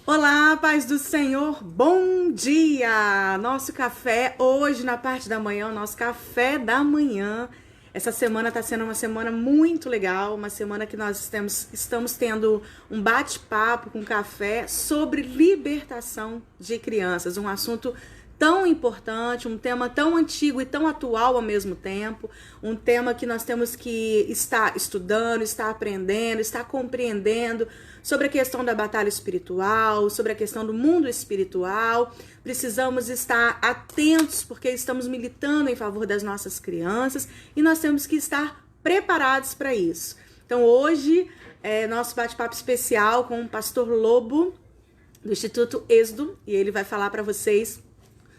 Olá, paz do Senhor, bom dia! Nosso café hoje na parte da manhã, o nosso café da manhã. Essa semana está sendo uma semana muito legal, uma semana que nós estamos tendo um bate-papo com café sobre libertação de crianças, um assunto tão importante, um tema tão antigo e tão atual ao mesmo tempo, um tema que nós temos que estar estudando, estar aprendendo, estar compreendendo sobre a questão da batalha espiritual, sobre a questão do mundo espiritual. Precisamos estar atentos porque estamos militando em favor das nossas crianças e nós temos que estar preparados para isso. Então hoje é nosso bate-papo especial com o pastor Lobo do Instituto Êxodo e ele vai falar para vocês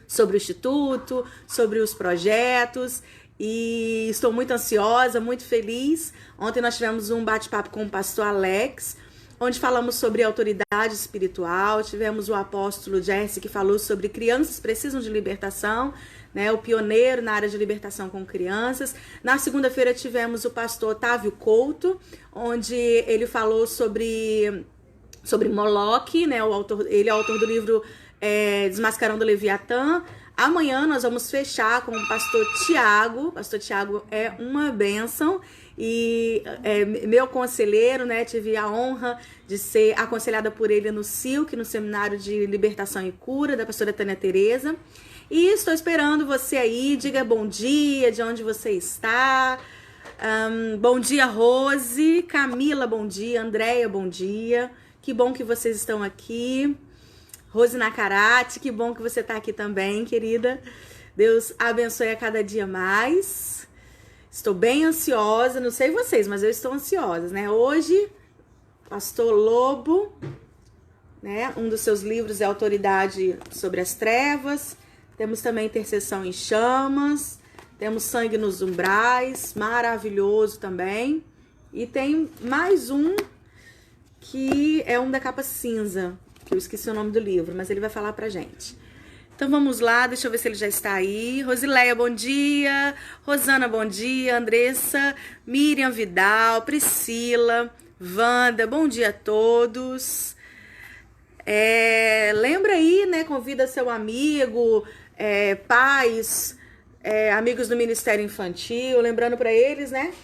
sobre o Instituto, sobre os projetos, e estou muito ansiosa, muito feliz. Ontem nós tivemos um bate-papo com o pastor Alex, onde falamos sobre autoridade espiritual. Tivemos o apóstolo Jesse, que falou sobre crianças precisam de libertação, né? O pioneiro na área de libertação com crianças. Na segunda-feira tivemos o pastor Otávio Couto, onde ele falou sobre Moloque, né? Ele é o autor do livro Desmascarando o Leviatã. Amanhã nós vamos fechar com o pastor Tiago. O pastor Tiago é uma bênção e meu conselheiro, né? Tive a honra de ser aconselhada por ele no SILC, no Seminário de Libertação e Cura, da pastora Tânia Tereza. E estou esperando você aí, diga bom dia, de onde você está. Bom dia, Rose, Camila, bom dia, Andréia, bom dia. Que bom que vocês estão aqui. Rose Nacarate, que bom que você está aqui também, querida. Deus abençoe a cada dia mais. Estou bem ansiosa, não sei vocês, mas eu estou ansiosa, né? Hoje, pastor Lobo, né? Um dos seus livros é Autoridade sobre as Trevas. Temos também Intercessão em Chamas. Temos Sangue nos Umbrais, maravilhoso também. E tem mais um que é um da capa cinza, que eu esqueci o nome do livro, mas ele vai falar pra gente. Então vamos lá, deixa eu ver se ele já está aí. Rosileia, bom dia. Rosana, bom dia. Andressa, Miriam Vidal, Priscila, Wanda, bom dia a todos. Lembra aí, né? Convida seu amigo, pais, amigos do Ministério Infantil, lembrando pra eles, né?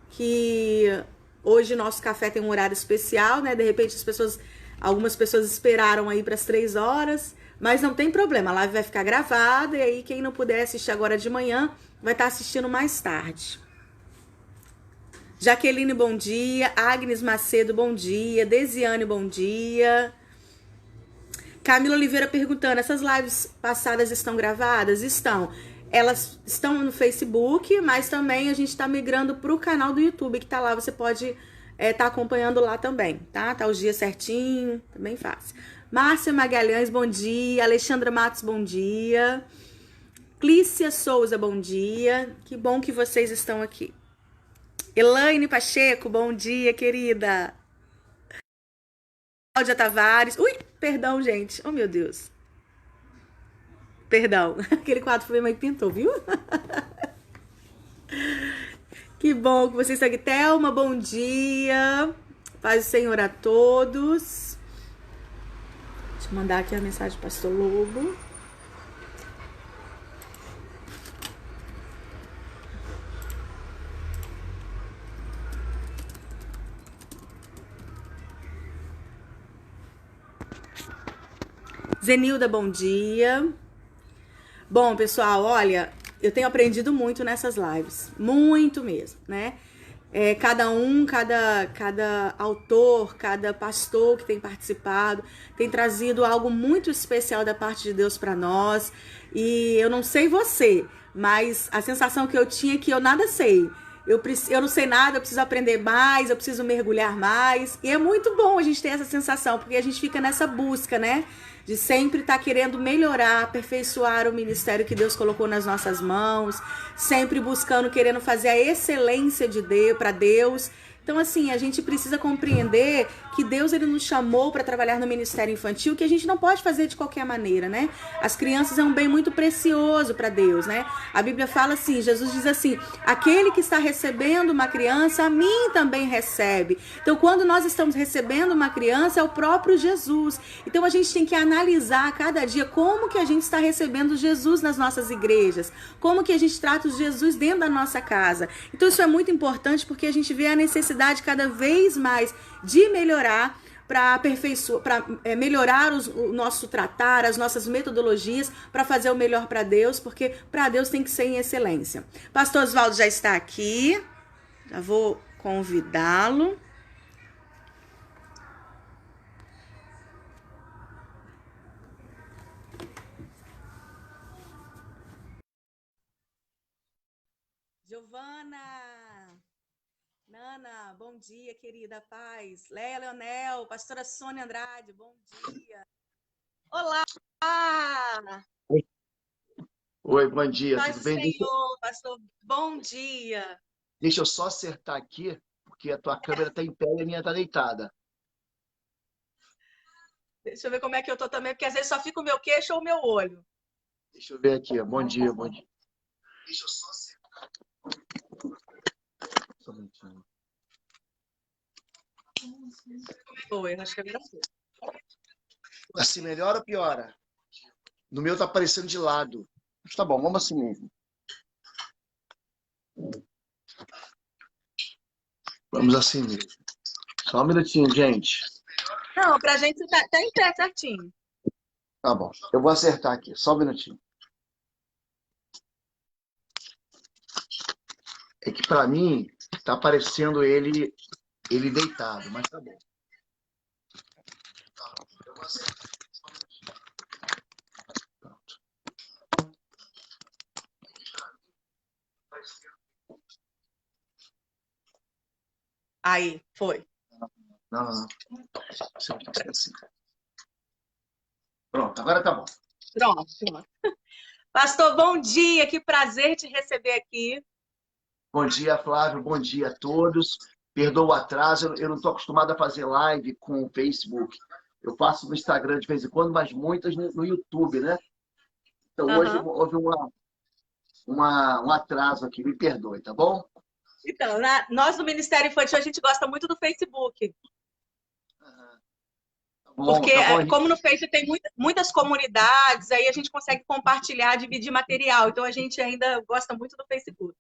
Que hoje nosso café tem um horário especial, né? De repente algumas pessoas esperaram aí para as 3 horas, mas não tem problema, a live vai ficar gravada e aí quem não puder assistir agora de manhã vai estar assistindo mais tarde. Jaqueline, bom dia. Agnes Macedo, bom dia. Desiane, bom dia. Camila Oliveira perguntando, essas lives passadas estão gravadas? Estão. Elas estão no Facebook, mas também a gente está migrando para o canal do YouTube, que está lá, você pode tá acompanhando lá também, tá? Tá os dias certinho, tá bem fácil. Márcia Magalhães, bom dia. Alexandra Matos, bom dia. Clícia Souza, bom dia. Que bom que vocês estão aqui. Elaine Pacheco, bom dia, querida. Cláudia Tavares. Ui, perdão, gente. Oh, meu Deus. Perdão. Aquele quadro foi minha mãe que pintou, viu? Que bom que vocês estão aqui. Thelma, bom dia. Paz do Senhor a todos. Deixa eu mandar aqui a mensagem do pastor Lobo. Zenilda, bom dia. Bom, pessoal, olha, eu tenho aprendido muito nessas lives, muito mesmo, né? Cada autor, cada pastor que tem participado, tem trazido algo muito especial da parte de Deus para nós. E eu não sei você, mas a sensação que eu tinha é que eu nada sei. Eu não sei nada, eu preciso aprender mais, eu preciso mergulhar mais. E é muito bom a gente ter essa sensação, porque a gente fica nessa busca, né? De sempre estar querendo melhorar, aperfeiçoar o ministério que Deus colocou nas nossas mãos, sempre buscando, querendo fazer a excelência de Deus para Deus. Então, assim, a gente precisa compreender que Deus ele nos chamou para trabalhar no ministério infantil, que a gente não pode fazer de qualquer maneira, né? As crianças é um bem muito precioso para Deus, né? A Bíblia fala assim, Jesus diz assim: aquele que está recebendo uma criança, a mim também recebe. Então, quando nós estamos recebendo uma criança, é o próprio Jesus. Então, a gente tem que analisar a cada dia como que a gente está recebendo Jesus nas nossas igrejas, como que a gente trata o Jesus dentro da nossa casa. Então, isso é muito importante porque a gente vê a necessidade cada vez mais de melhorar para aperfeiçoar, para melhorar o nosso tratar, as nossas metodologias, para fazer o melhor para Deus, porque para Deus tem que ser em excelência. Pastor Oswaldo já está aqui, já vou convidá-lo. Giovana, Nana, bom dia, querida, paz. Léa Leonel, pastora Sônia Andrade, bom dia. Olá! Oi, bom dia, Paz tudo do bem? Senhor, pastor, bom dia. Deixa eu só acertar aqui, porque a tua câmera está em pé e a minha está deitada. Deixa eu ver como é que eu tô também, porque às vezes só fica o meu queixo ou o meu olho. Deixa eu ver aqui, bom dia, bom dia. Deixa eu só acertar. Só um minutinho. Foi, acho que agora foi. Assim melhora ou piora? No meu tá aparecendo de lado. Mas tá bom, vamos assim mesmo. Vamos assim mesmo. Só um minutinho, gente. Não, pra gente tá em pé certinho. Tá bom, eu vou acertar aqui, só um minutinho. É que pra mim tá aparecendo ele deitado, mas tá bom. Tá bom, eu vou acertar. Só um minutinho. Pronto. Aí, foi. Não. Assim. Pronto, agora tá bom. Pronto. Pastor, bom dia, que prazer te receber aqui. Bom dia, Flávio, bom dia a todos. Perdoa o atraso, eu não estou acostumado a fazer live com o Facebook. Eu faço no Instagram de vez em quando, mas muitas no YouTube, né? Então hoje houve um atraso aqui, me perdoe, tá bom? Então, nós do Ministério Infantil, a gente gosta muito do Facebook. Tá bom, Porque, tá bom. como no Facebook tem muitas comunidades, aí a gente consegue compartilhar, dividir material. Então, a gente ainda gosta muito do Facebook.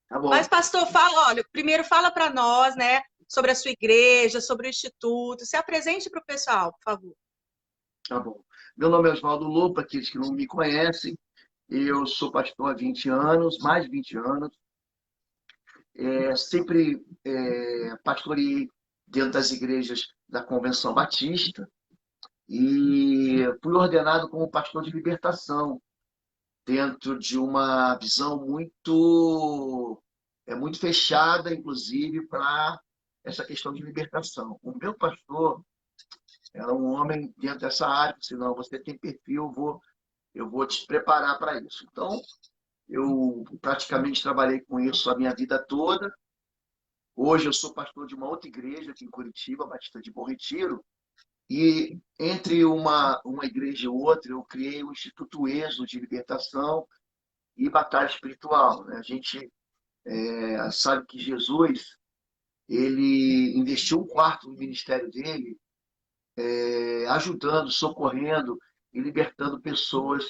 Tá bom. Mas, pastor, olha, primeiro fala para nós, né, sobre a sua igreja, sobre o Instituto. Se apresente para o pessoal, por favor. Tá bom. Meu nome é Oswaldo Lobo, para aqueles que não me conhecem. Eu sou pastor há 20 anos, mais de 20 anos. Sempre pastorei dentro das igrejas da Convenção Batista e fui ordenado como pastor de libertação dentro de uma visão muito fechada, inclusive, para essa questão de libertação. O meu pastor era um homem dentro dessa área, disse: não, você tem perfil, eu vou te preparar para isso. Então, eu praticamente trabalhei com isso a minha vida toda. Hoje eu sou pastor de uma outra igreja aqui em Curitiba, Batista de Bom Retiro, e entre uma igreja e outra eu criei o Instituto Êxodo de Libertação e Batalha Espiritual. A gente sabe que Jesus ele investiu um quarto no ministério dele, ajudando, socorrendo e libertando pessoas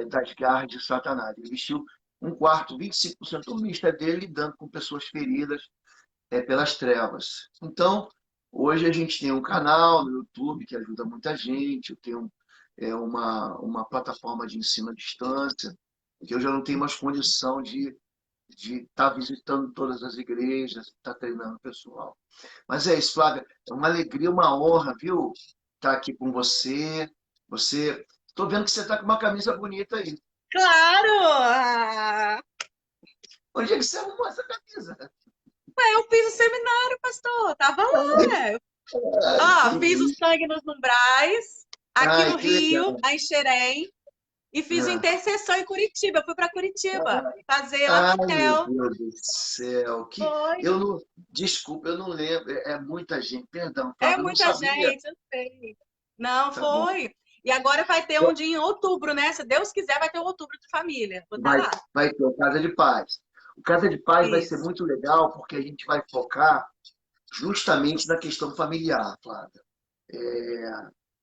das garras de Satanás. Ele investiu um quarto, 25% do ministério dele, lidando com pessoas feridas pelas trevas. Então, hoje a gente tem um canal no YouTube que ajuda muita gente, eu tenho uma plataforma de ensino à distância, que eu já não tenho mais condição de estar visitando todas as igrejas, estar treinando o pessoal. Mas é isso, Flávia, é uma alegria, uma honra, viu, estar aqui com você. Estou vendo que você está com uma camisa bonita aí. Claro! Onde é que você arrumou essa camisa? Eu fiz o seminário, pastor. Tava lá. Fiz o Sangue nos Umbrais, aqui no Rio, em Xerém. E fiz Ah, intercessão em Curitiba. Eu fui para Curitiba fazer ai, meu hotel. Deus do céu. Foi. Eu não, desculpa, eu não lembro. É muita gente. Perdão, É Flávio, eu não muita sabia. gente, eu sei. Não, Tá bom. foi. E agora vai ter um dia em outubro, né? Se Deus quiser, vai ter um outubro de família. Vou estar Vai, lá. vai ter o Casa de Paz. O Casa de Paz vai ser Isso. muito legal porque a gente vai focar justamente na questão familiar, Flávia.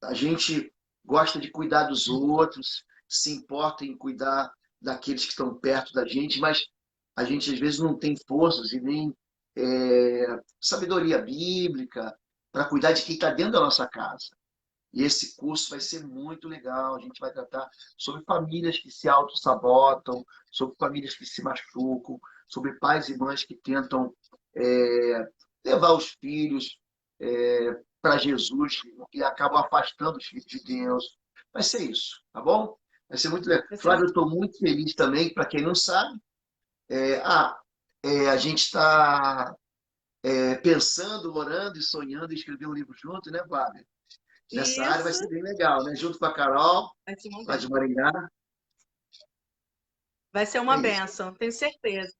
A gente gosta de cuidar dos outros, se importa em cuidar daqueles que estão perto da gente, mas a gente às vezes não tem forças e nem sabedoria bíblica para cuidar de quem está dentro da nossa casa. E esse curso vai ser muito legal. A gente vai tratar sobre famílias que se auto-sabotam, sobre famílias que se machucam, sobre pais e mães que tentam é, levar os filhos para Jesus e acabam afastando os filhos de Deus. Vai ser isso, tá bom? Vai ser muito legal. Vai ser Flávio, eu muito estou muito feliz também, para quem não sabe. é, ah, a gente está pensando, orando e sonhando em escrever um livro junto, né, Flávio? Nessa área vai isso. ser bem legal, né? Junto com a Carol, Vai ser uma lá de bênção. Maringá. Vai ser É uma isso. bênção, tenho certeza.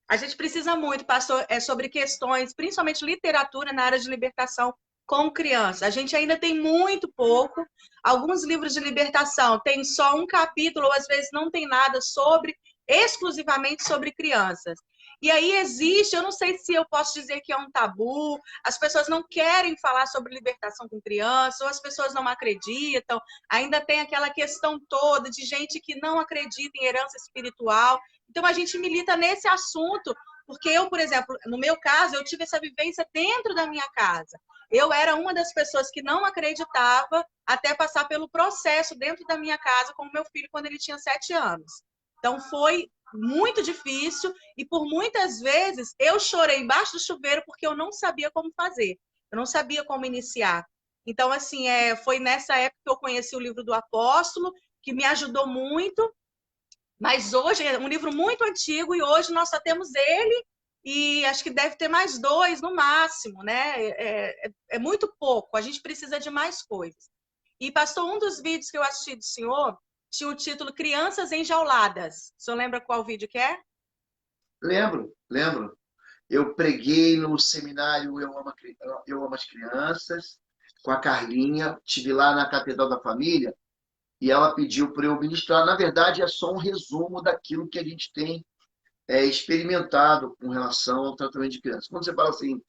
A gente precisa muito, pastor, sobre questões, principalmente literatura na área de libertação com crianças. A gente ainda tem muito pouco. Alguns livros de libertação têm só um capítulo, ou às vezes não tem nada sobre, exclusivamente sobre crianças. E aí existe, eu não sei se eu posso dizer que é um tabu, as pessoas não querem falar sobre libertação com crianças, ou as pessoas não acreditam, ainda tem aquela questão toda de gente que não acredita em herança espiritual. Então, a gente milita nesse assunto, porque eu, por exemplo, no meu caso, eu tive essa vivência dentro da minha casa. Eu era uma das pessoas que não acreditava até passar pelo processo dentro da minha casa com o meu filho quando ele tinha 7 anos. Então, foi muito difícil e por muitas vezes eu chorei embaixo do chuveiro porque eu não sabia como fazer, eu não sabia como iniciar. Então, assim, foi nessa época que eu conheci o livro do Apóstolo, que me ajudou muito, mas hoje é um livro muito antigo e hoje nós só temos ele e acho que deve ter mais dois no máximo, né? É muito pouco, a gente precisa de mais coisas. E, pastor, um dos vídeos que eu assisti do senhor tinha o título Crianças Enjauladas. O senhor lembra qual vídeo que é? Lembro, lembro. Eu preguei no seminário Eu Amo as Crianças, com a Carlinha. Estive lá na Catedral da Família e ela pediu para eu ministrar. Na verdade, é só um resumo daquilo que a gente tem experimentado com relação ao tratamento de crianças. Quando você fala assim,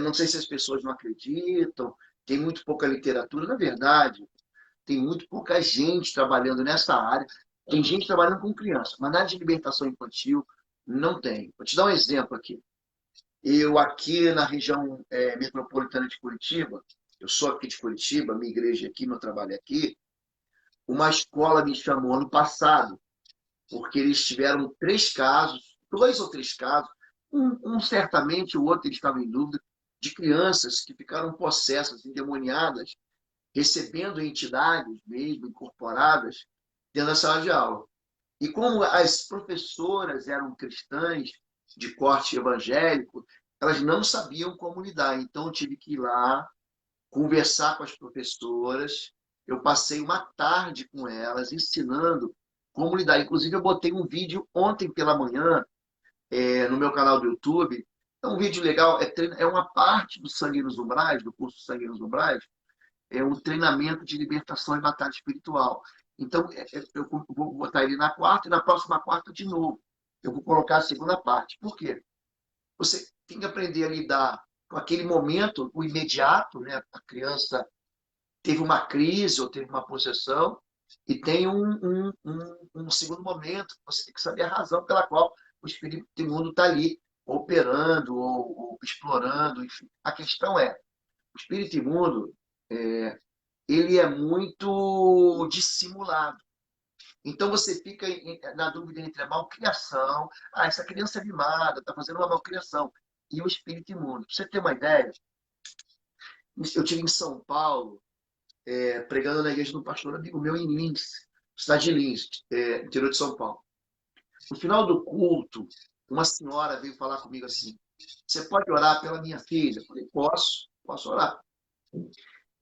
não sei se as pessoas não acreditam, tem muito pouca literatura. Na verdade, tem muito pouca gente trabalhando nessa área. Tem gente trabalhando com criança, mas na área de libertação infantil não tem. Vou te dar um exemplo aqui. Eu aqui na região metropolitana de Curitiba, eu sou aqui de Curitiba, minha igreja é aqui, meu trabalho é aqui, uma escola me chamou ano passado, porque eles tiveram 3 casos, 2 ou 3 casos, um certamente, o outro eles estavam em dúvida, de crianças que ficaram possessas, endemoniadas, recebendo entidades mesmo incorporadas dentro da sala de aula. E como as professoras eram cristãs de corte evangélico, elas não sabiam como lidar. Então, eu tive que ir lá, conversar com as professoras. Eu passei uma tarde com elas, ensinando como lidar. Inclusive, eu botei um vídeo ontem pela manhã no meu canal do YouTube. É um vídeo legal, é uma parte do Sangue nos Umbrais, do curso Sangue nos Umbrais, é um treinamento de libertação e batalha espiritual. Então, eu vou botar ele na quarta e na próxima quarta de novo. Eu vou colocar a segunda parte. Por quê? Você tem que aprender a lidar com aquele momento, o imediato, né? A criança teve uma crise ou teve uma possessão, e tem um segundo momento. Você tem que saber a razão pela qual o espírito imundo está ali, operando ou explorando. Enfim. A questão é, o espírito imundo, ele é muito dissimulado. Então você fica na dúvida entre a malcriação, essa criança é mimada, está fazendo uma malcriação, e o espírito imundo. Para você ter uma ideia, eu estive em São Paulo, pregando na igreja de um pastor amigo meu em Lins, cidade de Lins, interior de São Paulo. No final do culto, uma senhora veio falar comigo assim: você pode orar pela minha filha? Eu falei, posso orar.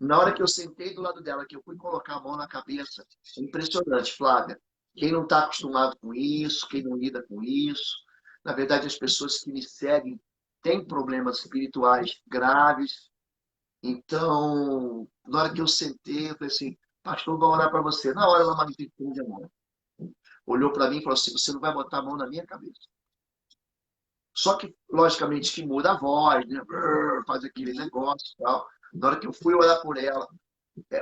Na hora que eu sentei do lado dela, que eu fui colocar a mão na cabeça, é impressionante, Flávia. Quem não está acostumado com isso, quem não lida com isso, na verdade, as pessoas que me seguem têm problemas espirituais graves. Então, na hora que eu sentei, eu falei assim, pastor, vou orar para você. Na hora ela manifestou um demônio. Olhou para mim e falou assim, você não vai botar a mão na minha cabeça. Só que, logicamente, que muda a voz, né? Faz aquele negócio e tal. Na hora que eu fui orar por ela,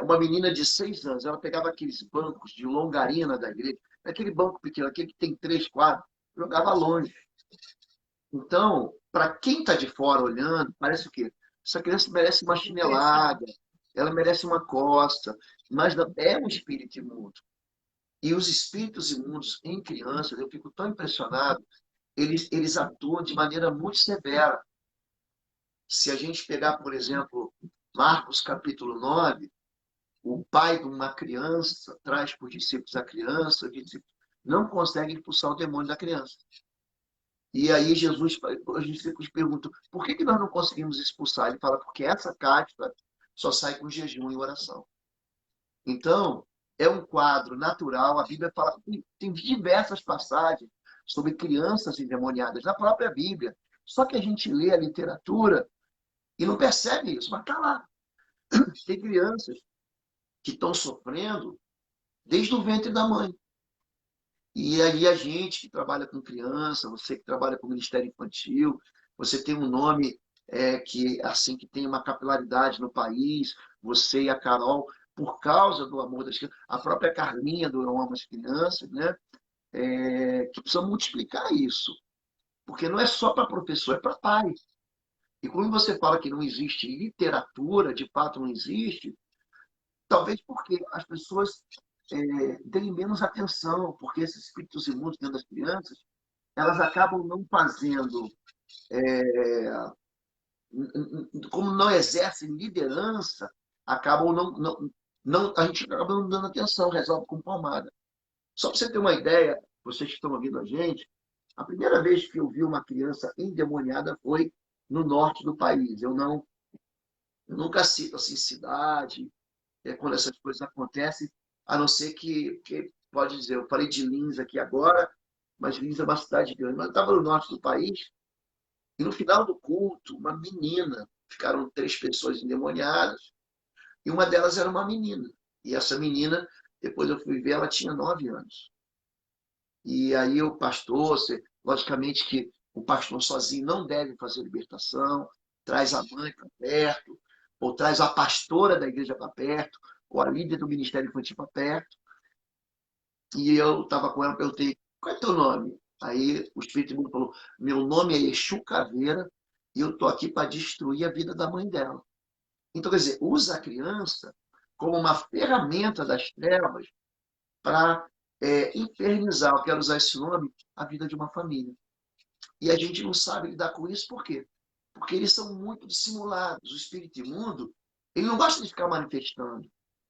uma menina de 6 anos, ela pegava aqueles bancos de longarina da igreja, aquele banco pequeno, aquele que tem 3 quadros, jogava longe. Então, para quem está de fora olhando, parece o quê? Essa criança merece uma chinelada, ela merece uma costa, mas é um espírito imundo. E os espíritos imundos em crianças, eu fico tão impressionado, eles atuam de maneira muito severa. Se a gente pegar, por exemplo, Marcos capítulo 9, o pai de uma criança traz para os discípulos a criança, os discípulos não conseguem expulsar o demônio da criança. E aí Jesus, os discípulos perguntam, por que nós não conseguimos expulsar? Ele fala, porque essa casta só sai com jejum e oração. Então, é um quadro natural, a Bíblia fala, tem diversas passagens sobre crianças endemoniadas, na própria Bíblia. Só que a gente lê a literatura e não percebe isso, mas está lá. Tem crianças que estão sofrendo desde o ventre da mãe. E aí a gente que trabalha com criança, você que trabalha com Ministério Infantil, você tem um nome que assim que tem uma capilaridade no país, você e a Carol, por causa do amor das crianças, a própria Carminha do Eu Amo as Crianças, né? Que precisa multiplicar isso. Porque não é só para professor, é para pai. E quando você fala que não existe literatura, de fato não existe, talvez porque as pessoas deem menos atenção, porque esses espíritos imundos dentro das crianças, elas acabam não fazendo, como não exercem liderança, acabam a gente acaba não dando atenção, resolve com palmada. Só para você ter uma ideia, vocês que estão ouvindo a gente, a primeira vez que eu vi uma criança endemoniada foi no norte do país. Eu nunca cito assim cidade, quando essas coisas acontecem, a não ser que pode dizer, eu falei de Lins aqui agora, mas Lins é uma cidade grande. Mas eu estava no norte do país, e no final do culto, uma menina, ficaram 3 pessoas endemoniadas, e uma delas era uma menina. E essa menina, depois eu fui ver, ela tinha 9 anos. E aí o pastor, logicamente que o pastor sozinho não deve fazer libertação, traz a mãe para perto, ou traz a pastora da igreja para perto, ou a líder do ministério infantil para perto. E eu estava com ela, perguntei, qual é teu nome? Aí o Espírito Santo falou, meu nome é Exu Caveira e eu estou aqui para destruir a vida da mãe dela. Então, quer dizer, usa a criança como uma ferramenta das trevas para infernizar, eu quero usar esse nome, a vida de uma família. E a gente não sabe lidar com isso, por quê? Porque eles são muito dissimulados. O espírito imundo, ele não gosta de ficar manifestando.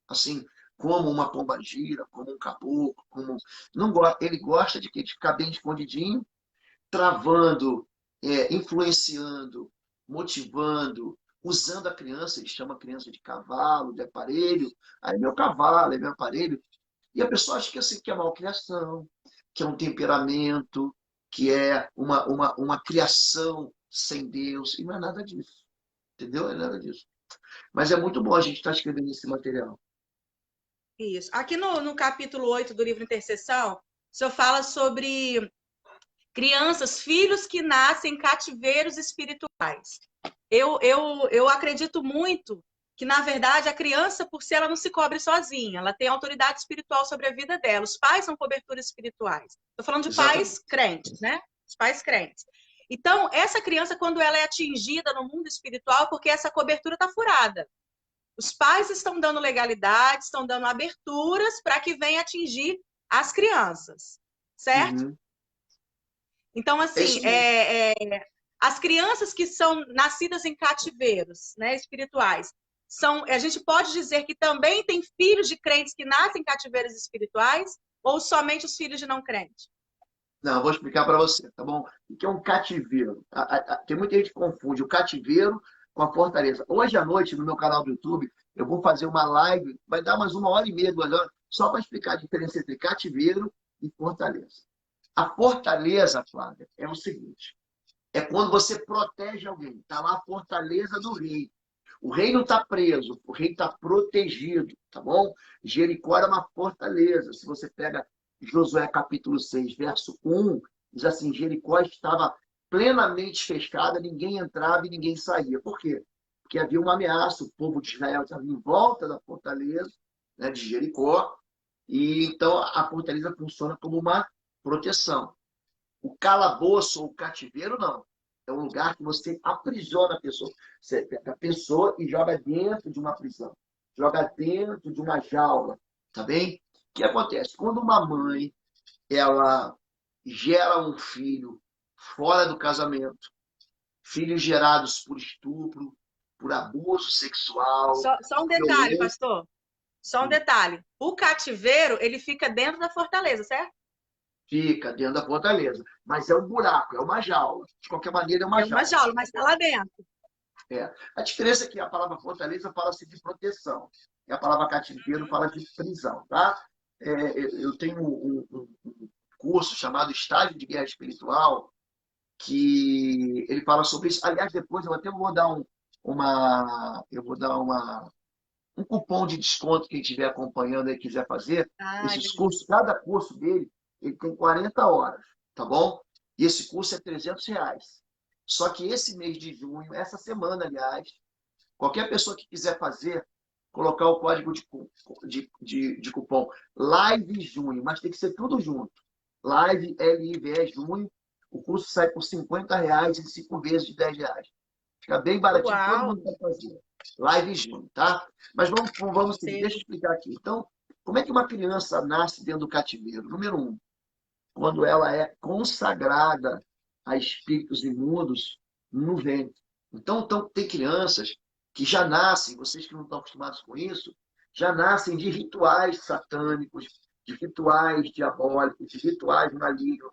Assim, como uma pombagira, como um caboclo, não gosta, ele gosta de ficar bem escondidinho, travando, influenciando, motivando, usando a criança, ele chama a criança de cavalo, de aparelho, aí é meu cavalo, é meu aparelho, e a pessoa acha que, assim, que é malcriação, que é um temperamento, que é uma criação sem Deus, e não é nada disso, entendeu? Não é nada disso. Mas é muito bom a gente estar escrevendo esse material. Isso. Aqui no capítulo 8 do livro Intercessão, o senhor fala sobre crianças, filhos que nascem em cativeiros espirituais. Eu acredito muito que, na verdade, a criança, por si, ela não se cobre sozinha, ela tem autoridade espiritual sobre a vida dela. Os pais são coberturas espirituais. Estou falando de Exatamente. pais crentes, né? Os pais crentes. Então, essa criança, quando ela é atingida no mundo espiritual, porque essa cobertura está furada. Os pais estão dando legalidade, estão dando aberturas para que venha atingir as crianças, certo? Uhum. Então, assim, as crianças que são nascidas em cativeiros, né, espirituais, a gente pode dizer que também tem filhos de crentes que nascem em cativeiros espirituais ou somente os filhos de não crente? Não, eu vou explicar para você, tá bom? O que é um cativeiro? Tem muita gente que confunde o cativeiro com a fortaleza. Hoje à noite, no meu canal do YouTube, eu vou fazer uma live, vai dar mais 1 hora e meia, 2 horas, só para explicar a diferença entre cativeiro e fortaleza. A fortaleza, Flávia, é o seguinte: é quando você protege alguém. Está lá a fortaleza do rei. O rei não está preso, o rei está protegido, tá bom? Jericó era uma fortaleza. Se você pega Josué capítulo 6, verso 1, diz assim: Jericó estava plenamente fechada, ninguém entrava e ninguém saía. Por quê? Porque havia uma ameaça, o povo de Israel estava em volta da fortaleza, né, de Jericó, e então a fortaleza funciona como uma proteção. O calabouço ou o cativeiro, não. É um lugar que você aprisiona a pessoa. Você pega a pessoa e joga dentro de uma prisão. Joga dentro de uma jaula. Tá bem? O que acontece? Quando uma mãe ela gera um filho fora do casamento, filhos gerados por estupro, por abuso sexual, Só um por detalhe, violência, pastor. Só um detalhe. O cativeiro, ele fica dentro da fortaleza, certo? fica dentro da fortaleza. Mas é um buraco, é uma jaula. De qualquer maneira, é uma É uma jaula. jaula, mas está lá dentro. É. A diferença é que a palavra fortaleza fala-se de proteção. E a palavra cativeiro fala de prisão, tá? Eu tenho um curso chamado Estágio de Guerra Espiritual, que ele fala sobre isso. Aliás, depois eu até vou dar um cupom de desconto quem estiver acompanhando e quiser fazer. Ai, Esses cursos, cada curso dele, ele tem 40 horas, tá bom? E esse curso é R$ 300. Só que esse mês de junho, essa semana, aliás, qualquer pessoa que quiser fazer, colocar o código de cupom Live Junho, mas tem que ser tudo junto. Live, Live, Junho. O curso sai por R$ 50 em 5 vezes de R$ 10. Fica bem baratinho, todo uau. mundo vai fazer. Live Junho, tá? Mas vamos seguir. Sim. Deixa eu explicar aqui. Então, como é que uma criança nasce dentro do cativeiro? Número um, quando ela é consagrada a espíritos imundos no ventre. Então, tem crianças que já nascem, vocês que não estão acostumados com isso, já nascem de rituais satânicos, de rituais diabólicos, de rituais malignos.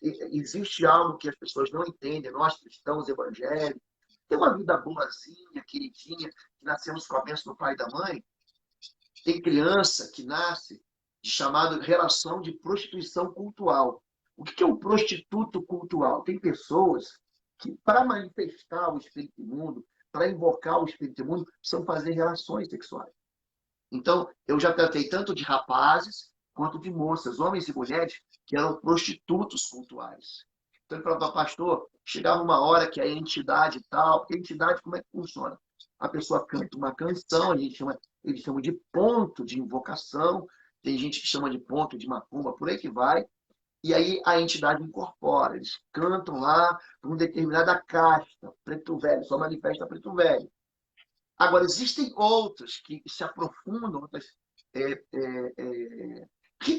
Existe algo que as pessoas não entendem, nós cristãos evangélicos, tem uma vida boazinha, queridinha, que nascemos com a bênção do pai e da mãe. Tem criança que nasce de chamada relação de prostituição cultural. O que é um prostituto cultural? Tem pessoas que, para manifestar o espírito imundo, para invocar o espírito imundo, precisam fazer relações sexuais. Então, eu já tratei tanto de rapazes quanto de moças, homens e mulheres, que eram prostitutos cultuais. Então, ele falava, pastor, chegava uma hora que a entidade tal, porque a entidade, como é que funciona? A pessoa canta uma canção, eles chamam de ponto de invocação, tem gente que chama de ponto de macumba, por aí que vai, e aí a entidade incorpora, eles cantam lá por uma determinada casta, preto velho, só manifesta preto velho. Agora, existem outros que se aprofundam, outras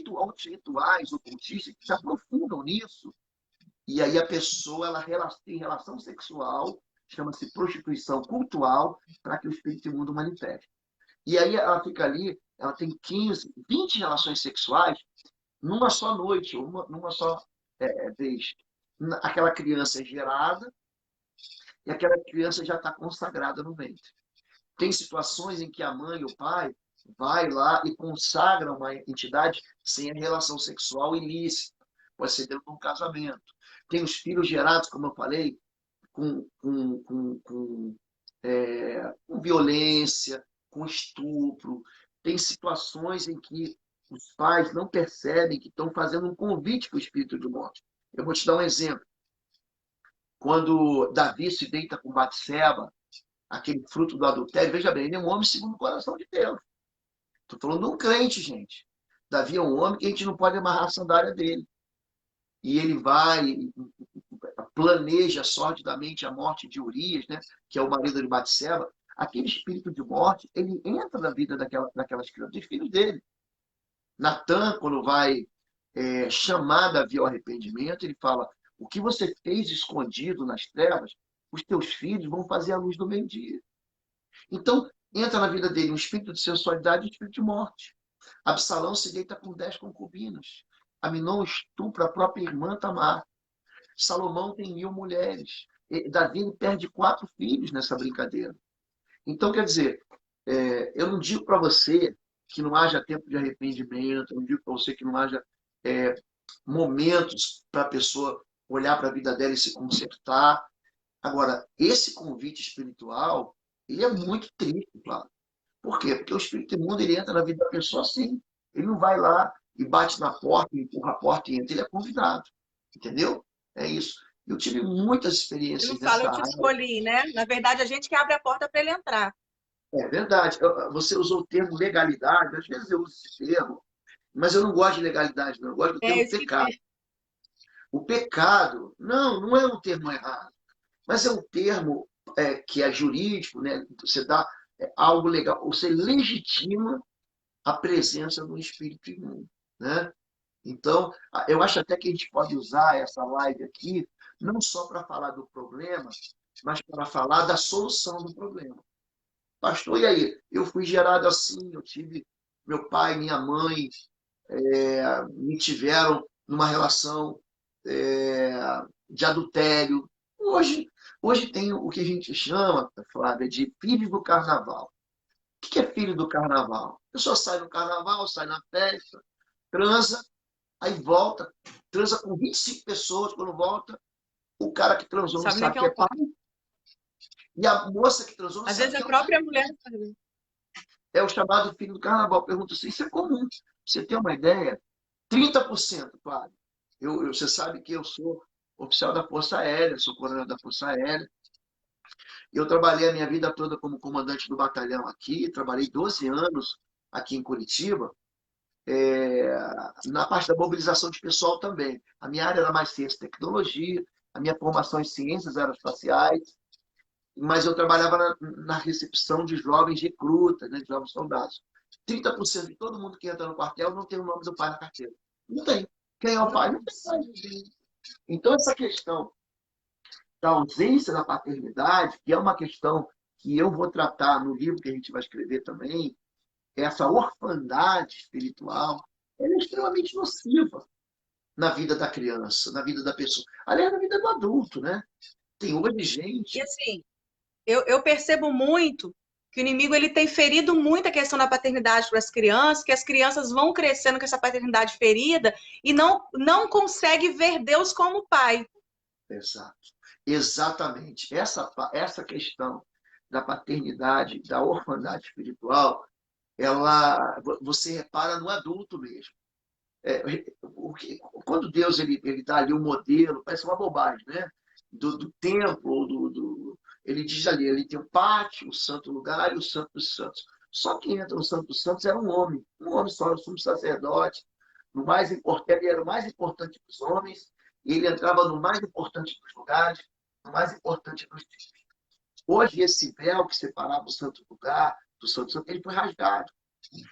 outros rituais ocultistas que se aprofundam nisso, e aí a pessoa tem relação sexual, chama-se prostituição cultural, para que o espírito imundo manifeste. E aí ela fica ali, ela tem 15, 20 relações sexuais numa só noite, numa só vez. Aquela criança é gerada e aquela criança já está consagrada no ventre. Tem situações em que a mãe ou o pai vai lá e consagra uma entidade sem a relação sexual ilícita. Pode ser dentro de um casamento. Tem os filhos gerados, como eu falei, com violência, com estupro. Tem situações em que os pais não percebem que estão fazendo um convite para o espírito de morte. Eu vou te dar um exemplo. Quando Davi se deita com Batseba, aquele fruto do adultério, veja bem, ele é um homem segundo o coração de Deus. Estou falando de um crente, gente. Davi é um homem que a gente não pode amarrar a sandália dele. E ele vai, planeja sordidamente a morte de Urias, né, que é o marido de Batseba. Aquele espírito de morte, ele entra na vida daquelas crianças, dos filhos dele. Natan, quando vai chamar Davi ao arrependimento, ele fala: o que você fez escondido nas trevas, os teus filhos vão fazer a luz do meio-dia. Então, entra na vida dele um espírito de sensualidade e um espírito de morte. Absalão se deita com 10 concubinas. Aminon estupra a própria irmã Tamar. Salomão tem 1000 mulheres. Davi ele perde 4 filhos nessa brincadeira. Então, quer dizer, eu não digo para você que não haja tempo de arrependimento, eu não digo para você que não haja é, momentos para a pessoa olhar para a vida dela e se consertar. Agora, esse convite espiritual, ele é muito triste, claro. Por quê? Porque o espírito imundo, ele entra na vida da pessoa assim. Ele não vai lá e bate na porta, empurra a porta e entra. Ele é convidado. Entendeu? É isso. Eu tive muitas Ele não experiências fala, nessa eu te área. escolhi, né? Na verdade, a gente que abre a porta para ele entrar. É verdade. Você usou o termo legalidade. Às vezes eu uso esse termo, mas eu não gosto de legalidade, não. Eu gosto do É termo isso que pecado. O pecado, não é um termo errado, mas é um termo que é jurídico, né? Você dá algo legal, você legitima a presença do espírito imundo, né? Então, eu acho até que a gente pode usar essa live aqui, não só para falar do problema, mas para falar da solução do problema. Pastor, e aí? Eu fui gerado assim, eu tive meu pai, minha mãe, me tiveram numa relação é, de adultério. Hoje tem o que a gente chama, Flávia, de filhos do carnaval. O que é filho do carnaval? A pessoa sai no carnaval, sai na festa, transa, aí volta, transa com 25 pessoas, quando volta, o cara que transou não sabe nem sabe que é que é o pai. pai, e a moça que transou não Às sabe vezes que a é o pai. própria mulher não sabe. É o chamado filho do carnaval. Pergunta assim, isso é comum. Você tem uma ideia? 30%, claro. Você sabe que eu sou oficial da Força Aérea, sou coronel da Força Aérea. Eu trabalhei a minha vida toda como comandante do batalhão aqui, trabalhei 12 anos aqui em Curitiba, na parte da mobilização de pessoal também. A minha área era mais ciência e tecnologia, a minha formação em ciências aeroespaciais, mas eu trabalhava na recepção de jovens recrutas, né, de jovens soldados. 30% de todo mundo que entra no quartel não tem o nome do pai na carteira. Não tem. Quem é o pai? Não tem pai. Então, essa questão da ausência da paternidade, que é uma questão que eu vou tratar no livro que a gente vai escrever também, essa orfandade espiritual, ela é extremamente nociva na vida da criança, na vida da pessoa. Aliás, na vida do adulto, né? Tem hoje E gente. assim, eu percebo muito que o inimigo ele tem ferido muito a questão da paternidade para as crianças, que as crianças vão crescendo com essa paternidade ferida e não consegue ver Deus como pai. Exato. Exatamente. Essa questão da paternidade, da orfandade espiritual, você repara no adulto mesmo. É, quando Deus ele dá ali um modelo, parece uma bobagem, né? Do templo, ele diz ali, ele tem o pátio, o santo lugar e o santo dos santos. Só quem entra no santo dos santos era um homem só, o sumo sacerdote. No mais importante, ele era o mais importante dos homens, e ele entrava no mais importante dos lugares, no mais importante dos tipos. Hoje, esse véu que separava o santo lugar do santo santo, ele foi rasgado.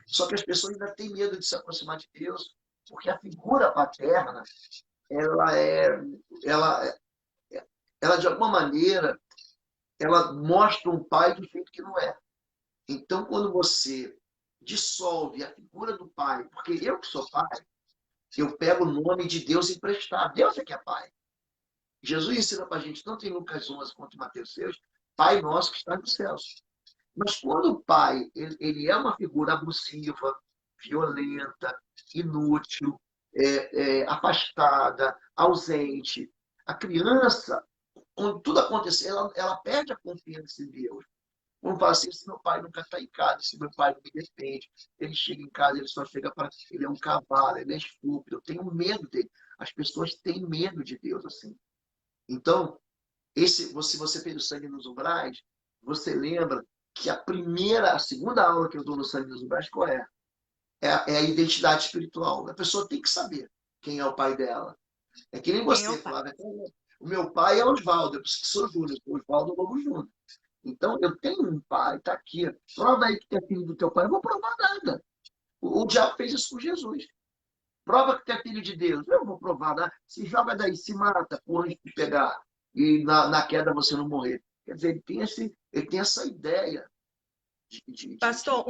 Só que as pessoas ainda têm medo de se aproximar de Deus, porque a figura paterna, ela é, ela, ela de alguma maneira, ela mostra um pai do jeito que não é. Então, quando você dissolve a figura do pai, porque eu que sou pai, eu pego o nome de Deus emprestado. Deus é que é pai. Jesus ensina para a gente, tanto em Lucas 11 quanto em Mateus 6, Pai nosso que está nos céus. Mas quando o pai ele é uma figura abusiva, violenta, inútil, afastada, ausente, a criança, quando tudo acontecer, ela perde a confiança em Deus. Vamos falar assim, se meu pai nunca está em casa, se meu pai não me defende, ele chega em casa, ele só chega para... Ele é um cavalo, ele é estúpido, eu tenho medo dele. As pessoas têm medo de Deus assim. Então, se você fez o sangue nos umbrais, você lembra que a segunda aula que eu dou no sangue nos umbrais, qual é? É a identidade espiritual. A pessoa tem que saber quem é o pai dela. É que nem Quem é o você, pai? Flávia. O meu pai é Oswaldo, eu sou Júnior, Oswaldo Lobo Júnior. Então, eu tenho um pai, está aqui. Prova aí que tu é filho do teu pai. Eu não vou provar nada. O diabo fez isso com Jesus. Prova que tu é filho de Deus. Eu não vou provar nada. Se joga daí, se mata, por antes de pegar. E na queda você não morrer. Quer dizer, ele tem essa ideia Pastor,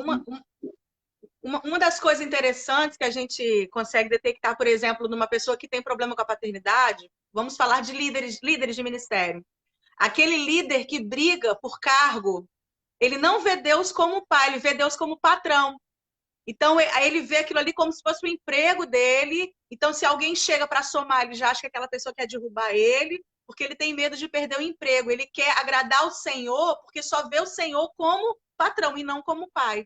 uma das coisas interessantes que a gente consegue detectar, por exemplo, numa pessoa que tem problema com a paternidade, vamos falar de líderes de ministério. Aquele líder que briga por cargo, ele não vê Deus como pai, ele vê Deus como patrão. Então, aí ele vê aquilo ali como se fosse o emprego dele. Então, se alguém chega para somar, ele já acha que aquela pessoa quer derrubar ele, porque ele tem medo de perder o emprego. Ele quer agradar o Senhor, porque só vê o Senhor como patrão e não como pai.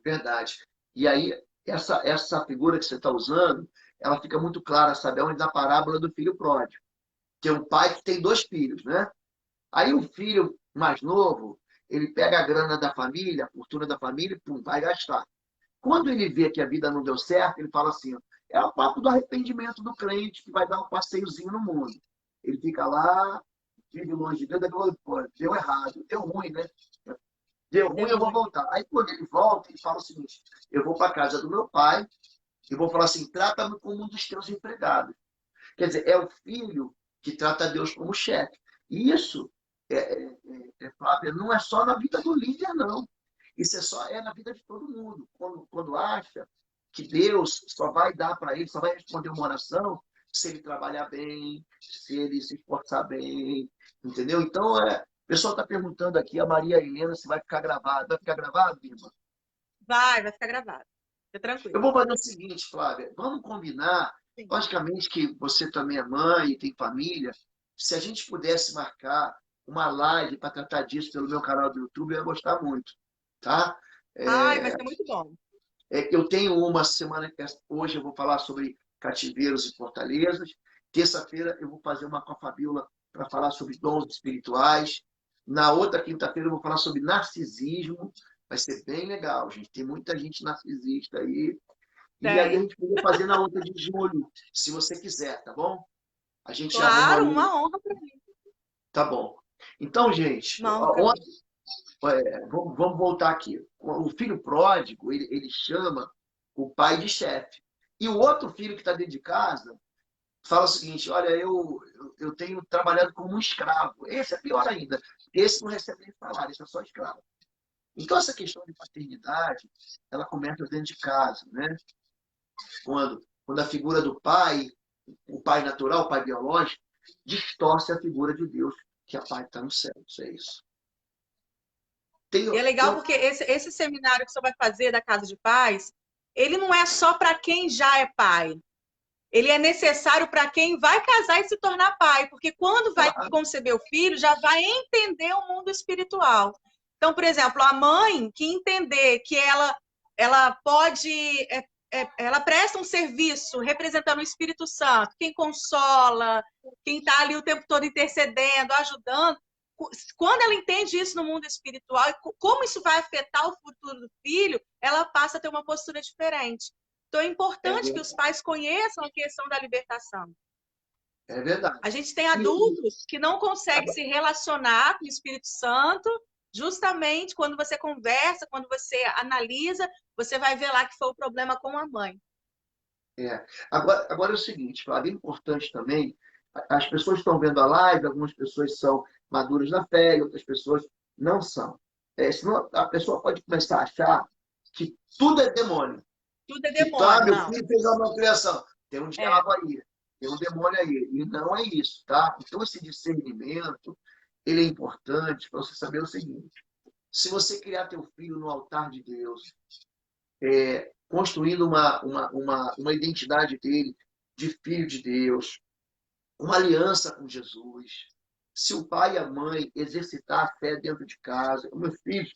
Verdade. E aí, essa figura que você está usando, ela fica muito clara, sabe? Onde na parábola do filho pródigo. Tem um pai que tem 2 filhos, né? Aí o filho mais novo, ele pega a grana da família, a fortuna da família e pum, vai gastar. Quando ele vê que a vida não deu certo, ele fala assim, ó, é o papo do arrependimento do crente que vai dar um passeiozinho no mundo. Ele fica lá, vive longe de Deus, pô, deu errado, deu ruim, né? Deu ruim, eu vou voltar. Aí quando ele volta, ele fala o seguinte, eu vou para casa do meu pai e vou falar assim, trata-me como um dos teus empregados. Quer dizer, é o filho que trata Deus como chefe. E isso, Flávia, não é só na vida do líder, não. Isso é na vida de todo mundo. Quando acha que Deus só vai dar para ele, só vai responder uma oração se ele trabalhar bem, se ele se esforçar bem, entendeu? Então, o pessoal está perguntando aqui, a Maria Helena, se vai ficar gravado. Vai ficar gravado, Bima? Vai ficar gravado. Fica tranquilo. Eu vou fazer o seguinte, Flávia, vamos combinar. Sim. Logicamente que você também é mãe e tem família. Se a gente pudesse marcar uma live para tratar disso pelo meu canal do YouTube, eu ia gostar muito, tá? Ai, vai ser muito bom. Eu tenho uma semana, hoje eu vou falar sobre cativeiros e fortalezas. Terça-feira eu vou fazer uma com a Fabiola para falar sobre dons espirituais. Na outra quinta-feira eu vou falar sobre narcisismo. Vai ser bem legal, gente. Tem muita gente narcisista aí. E aí a gente podia fazer na outra de julho, se você quiser, tá bom? A gente Claro, já uma honra para mim. Tá bom. Então, gente, vamos voltar aqui. O filho pródigo, ele chama o pai de chefe. E o outro filho que está dentro de casa fala o seguinte, olha, eu tenho trabalhado como um escravo. Esse é pior ainda. Esse não recebe nem salário, esse é só escravo. Então, essa questão de paternidade, ela começa dentro de casa, né? Quando a figura do pai, o pai natural, o pai biológico, distorce a figura de Deus, que a pai está no céu. Isso é isso. E é legal porque esse seminário que você vai fazer da Casa de Pais, ele não é só para quem já é pai. Ele é necessário para quem vai casar e se tornar pai, porque quando vai conceber o filho, já vai entender o mundo espiritual. Então, por exemplo, a mãe que entender que ela pode, ela presta um serviço representando o Espírito Santo, quem consola, quem está ali o tempo todo intercedendo, ajudando. Quando ela entende isso no mundo espiritual e como isso vai afetar o futuro do filho, ela passa a ter uma postura diferente. Então, é importante que os pais conheçam a questão da libertação. É verdade. A gente tem adultos que não conseguem se relacionar com o Espírito Santo, justamente quando você conversa, quando você analisa, você vai ver lá que foi o problema com a mãe. Agora é o seguinte, Flávio, é importante também, as pessoas estão vendo a live, algumas pessoas são maduras na fé e outras pessoas não são. Senão a pessoa pode começar a achar que tudo é demônio. Tudo é demônio, meu filho fez uma malcriação. Tem um diabo aí, tem um demônio aí. E não é isso, tá? Então, esse discernimento, ele é importante para você saber o seguinte. Se você criar teu filho no altar de Deus, construindo uma identidade dele de filho de Deus, uma aliança com Jesus, se o pai e a mãe exercitar a fé dentro de casa, o meu filho,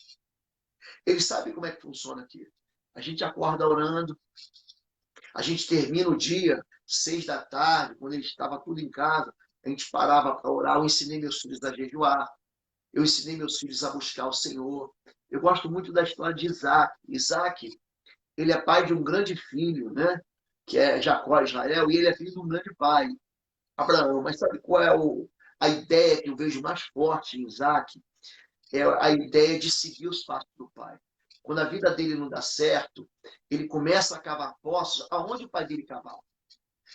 eles sabem como é que funciona aqui. A gente acorda orando, a gente termina o dia, 6 da tarde, quando ele estava tudo em casa, a gente parava para orar. Eu ensinei meus filhos a jejuar, eu ensinei meus filhos a buscar o Senhor. Eu gosto muito da história de Isaac. Isaac, ele é pai de um grande filho, né? Que é Jacó, Israel, e ele é filho de um grande pai, Abraão. Mas sabe qual é a ideia que eu vejo mais forte em Isaac? É a ideia de seguir os passos do pai. Quando a vida dele não dá certo, ele começa a cavar poços aonde o pai dele cavava.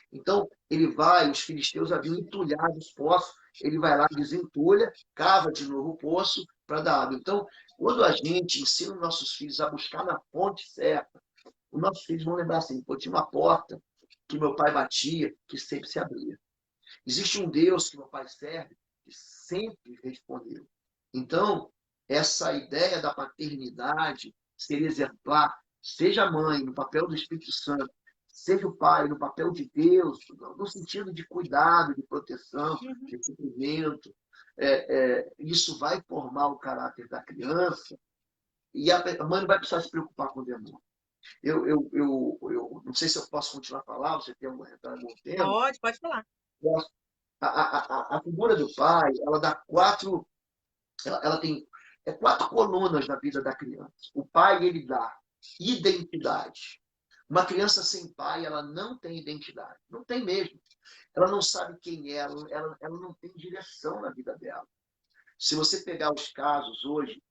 Então, ele vai, os filisteus haviam entulhado os poços, ele vai lá, desentulha, cava de novo o poço para dar água. Então, quando a gente ensina os nossos filhos a buscar na fonte certa, os nossos filhos vão lembrar assim, pô, tinha uma porta que meu pai batia, que sempre se abria. Existe um Deus que meu pai serve, que sempre respondeu. Então, essa ideia da paternidade ser exemplar, seja a mãe no papel do Espírito Santo, seja o pai no papel de Deus, no sentido de cuidado, de proteção, de suprimento, isso vai formar o caráter da criança e a mãe não vai precisar se preocupar com o demônio. Eu não sei se eu posso continuar a falar, você tem entrar em algum tema. Pode falar. A figura do pai, ela dá ela tem quatro colunas na vida da criança. O pai, ele dá identidade. Uma criança sem pai, ela não tem identidade. Não tem mesmo. Ela não sabe quem é, ela não tem direção na vida dela. Se você pegar os casos hoje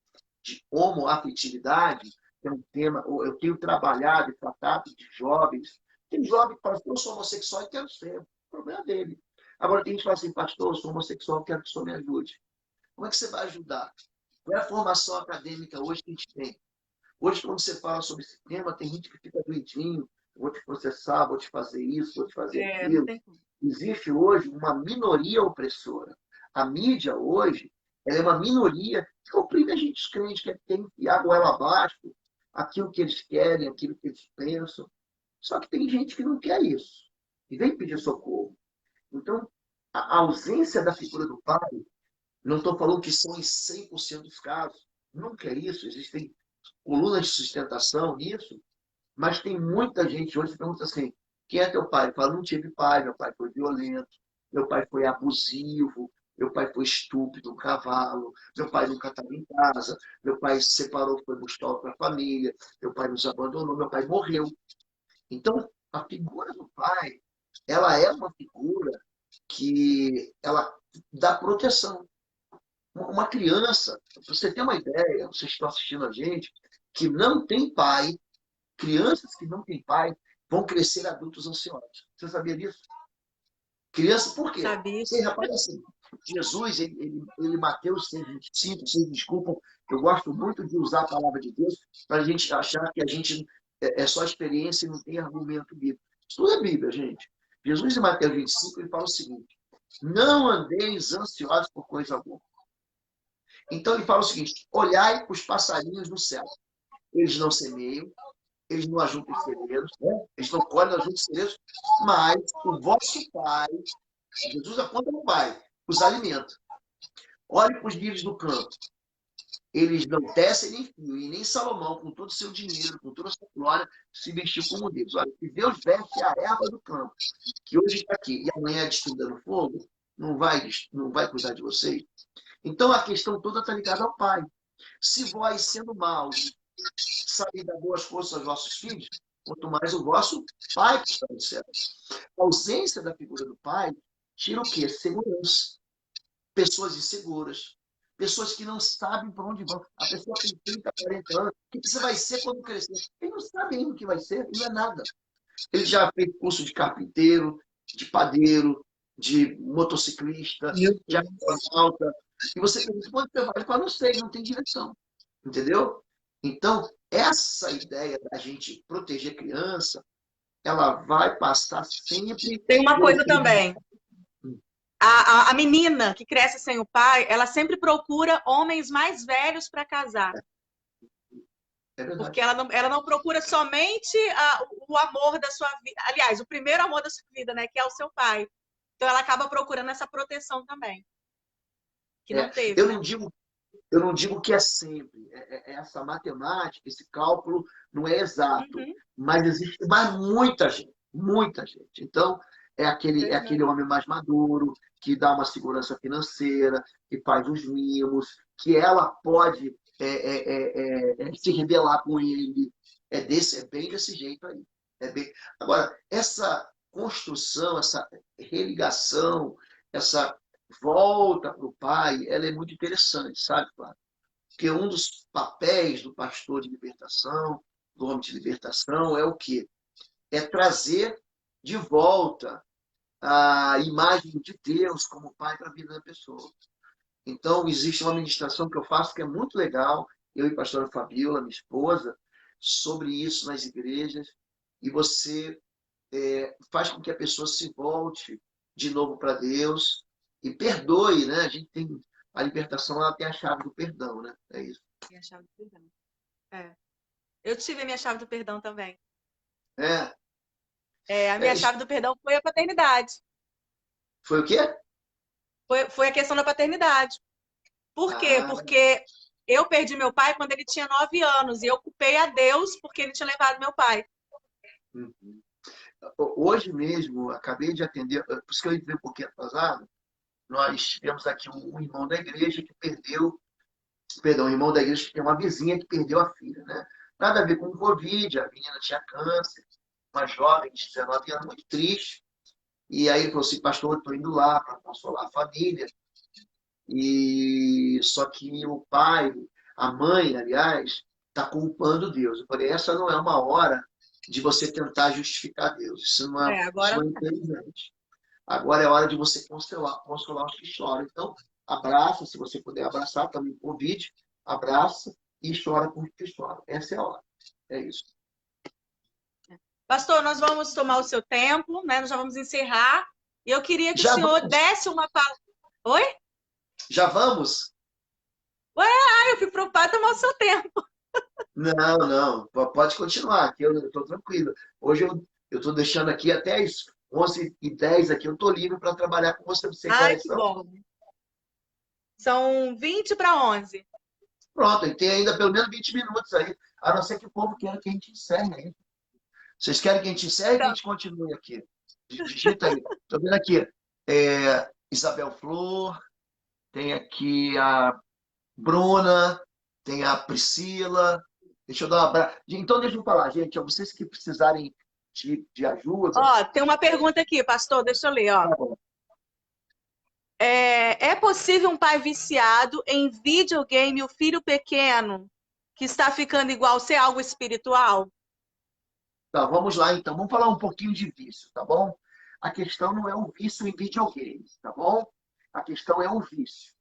de homoafetividade, que é um tema, eu tenho trabalhado e tratado de jovens. Tem jovem que fala assim, eu sou homossexual e quero ser. O problema dele. Agora tem gente que fala assim, pastor, eu sou homossexual, quero que o senhor me ajude. Como é que você vai ajudar? Qual é a formação acadêmica hoje que a gente tem? Hoje, quando você fala sobre esse tema, tem gente que fica doidinho, vou te processar, vou te fazer isso, vou te fazer aquilo. Existe hoje uma minoria opressora. A mídia hoje ela é uma minoria que oprime a gente crente, que tem que enfiar a goela abaixo aquilo que eles querem, aquilo que eles pensam. Só que tem gente que não quer isso e vem pedir socorro. Então, a ausência da figura do pai, não estou falando que são em 100% dos casos, nunca é isso, existem colunas de sustentação nisso, mas tem muita gente hoje que pergunta assim, quem é teu pai? Fala, não tive pai, meu pai foi violento, meu pai foi abusivo, meu pai foi estúpido, um cavalo, meu pai nunca estava em casa, meu pai se separou, foi buscar outra família, meu pai nos abandonou, meu pai morreu. Então, a figura do pai, ela é uma figura que ela dá proteção. Uma criança, para você ter uma ideia, vocês estão assistindo a gente, que não tem pai, crianças que não têm pai, vão crescer adultos ansiosos. Você sabia disso? Criança, por quê? Sabia. Você repara assim, Jesus, ele Mateus 6,25, vocês desculpam, eu gosto muito de usar a palavra de Deus para a gente achar que a gente é só experiência e não tem argumento bíblico. Isso tudo é Bíblia, gente. Jesus, em Mateus 25, ele fala o seguinte, não andeis ansiosos por coisa alguma. Então, ele fala o seguinte, olhai os passarinhos do céu. Eles não semeiam, eles não ajuntam em celeiros, né? Eles não colhem, não ajuntam em celeiros, mas o vosso Pai, Jesus aponta no Pai, os alimenta. Olhe para os lírios do campo. Eles não tecem nem fio, e nem Salomão, com todo o seu dinheiro, com toda a sua glória, se vestiu como Deus. Olha, se Deus veste a erva do campo, que hoje está aqui, e amanhã é destruída no fogo, não vai cuidar de vocês. Então, a questão toda está ligada ao Pai. Se vós, sendo maus, sabem dar boas coisas aos vossos filhos, quanto mais o vosso Pai que está no céu. A ausência da figura do Pai tira o quê? Segurança. Pessoas inseguras. Pessoas que não sabem para onde vão. A pessoa tem 30, 40 anos. O que você vai ser quando crescer? Ele não sabe ainda o que vai ser. Ele não é nada. Ele já fez curso de carpinteiro, de padeiro, de motociclista, de astronauta. E você pergunta, quando você vai? Ele fala, não sei, não tem direção. Entendeu? Então, essa ideia da gente proteger a criança, ela vai passar sempre... Tem uma coisa também. A menina que cresce sem o pai, ela sempre procura homens mais velhos para casar. É verdade. Porque ela não procura somente o amor da sua vida. Aliás, o primeiro amor da sua vida, né? Que é o seu pai. Então, ela acaba procurando essa proteção também. Que não teve. Eu não digo que é sempre. Essa matemática, esse cálculo não é exato. Mas existe muita gente. Muita gente. Então, é aquele homem mais maduro, que dá uma segurança financeira, que faz os mimos, que ela pode se rebelar com ele. É bem desse jeito aí. Agora, essa construção, essa religação, essa volta para o pai, ela é muito interessante, sabe, Flávio? Porque um dos papéis do pastor de libertação, do homem de libertação, é o quê? É trazer de volta a imagem de Deus como pai para a vida da pessoa. Então, existe uma ministração que eu faço que é muito legal, eu e a pastora Fabiola, minha esposa, sobre isso nas igrejas, e você faz com que a pessoa se volte de novo para Deus E perdoe, né? A gente tem a libertação, ela tem a chave do perdão, né? É isso. Minha chave do perdão. É. Eu tive a minha chave do perdão também. É, A minha chave do perdão foi a paternidade. foi o quê? Foi a questão da paternidade. Por quê? Ah, Porque eu perdi meu pai quando ele tinha 9 anos e eu culpei a Deus porque ele tinha levado meu pai. uhum. Hoje mesmo, acabei de atender, por isso que eu entrei um pouquinho atrasado, nós tivemos aqui um irmão da igreja que perdeu, perdão, um irmão da igreja que tem uma vizinha que perdeu a filha, né? Nada a ver com o Covid, a menina tinha câncer, uma jovem de 19 anos, muito triste. E aí ele falou assim, pastor, eu estou indo lá para consolar a família. E só que o pai, a mãe, aliás, está culpando Deus. Eu falei, essa não é uma hora de você tentar justificar Deus. Isso Agora não é inteligente. Agora é hora de você consolar os que choram. Então, abraça, se você puder abraçar, também convide, abraça e chora com os que choram. Essa é a hora. É isso. Pastor, nós vamos tomar o seu tempo, né? Nós já vamos encerrar. E eu queria que o senhor desse uma palavra. Oi? Já vamos? Eu fico preocupada em tomar o seu tempo. Não, não. Pode continuar, que eu estou tranquilo. Hoje eu estou deixando aqui até as 11h10 aqui, eu estou livre para trabalhar com você. Não sei que horas Que são. bom. São 20 para 11. Pronto, e tem ainda pelo menos 20 minutos aí. A não ser que o povo queira que a gente encerre aí. Vocês querem que a gente encerre ou que a gente continue aqui? Digita aí. Estou vendo aqui. Isabel Flor, tem aqui a Bruna, tem a Priscila. Deixa eu dar um abraço. Então, deixa eu falar, gente. Vocês que precisarem de ajuda. Tem uma pergunta aqui, pastor. Deixa eu ler. Tá bom. É possível um pai viciado em videogame, o filho pequeno, que está ficando igual, ser algo espiritual? Tá, vamos lá, então. Vamos falar um pouquinho de vício, tá bom? A questão não é o vício em videogames, tá bom? A questão é o vício.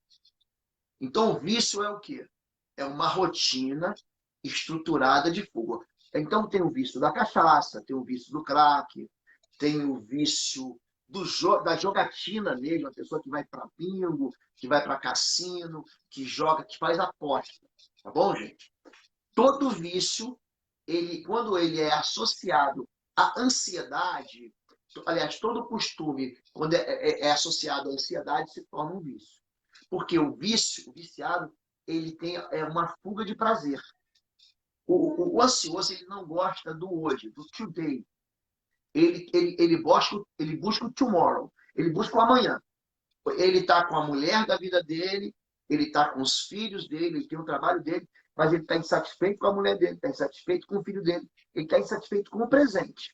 Então, o vício é o quê? É uma rotina estruturada de fuga. Então, tem o vício da cachaça, tem o vício do crack, tem o vício da jogatina mesmo, a pessoa que vai para bingo, que vai para cassino, que joga, que faz aposta. Tá bom, gente? Todo vício, quando ele é associado à ansiedade, aliás, todo costume, quando é associado à ansiedade, se torna um vício. Porque o viciado, ele tem uma fuga de prazer. O ansioso, ele não gosta do hoje, do today. Ele busca o tomorrow, ele busca o amanhã. Ele está com a mulher da vida dele, ele está com os filhos dele, ele tem o trabalho dele, mas ele está insatisfeito com a mulher dele, está insatisfeito com o filho dele, ele está insatisfeito com o presente.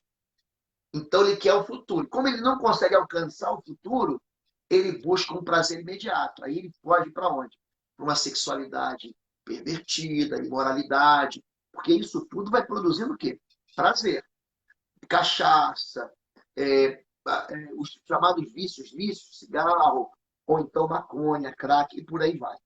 Então ele quer o futuro. Como ele não consegue alcançar o futuro, ele busca um prazer imediato. Aí ele pode ir para onde? Para uma sexualidade pervertida, imoralidade, porque isso tudo vai produzindo o quê? Prazer. Cachaça, os chamados vícios, cigarro, ou então maconha, crack, e por aí vai.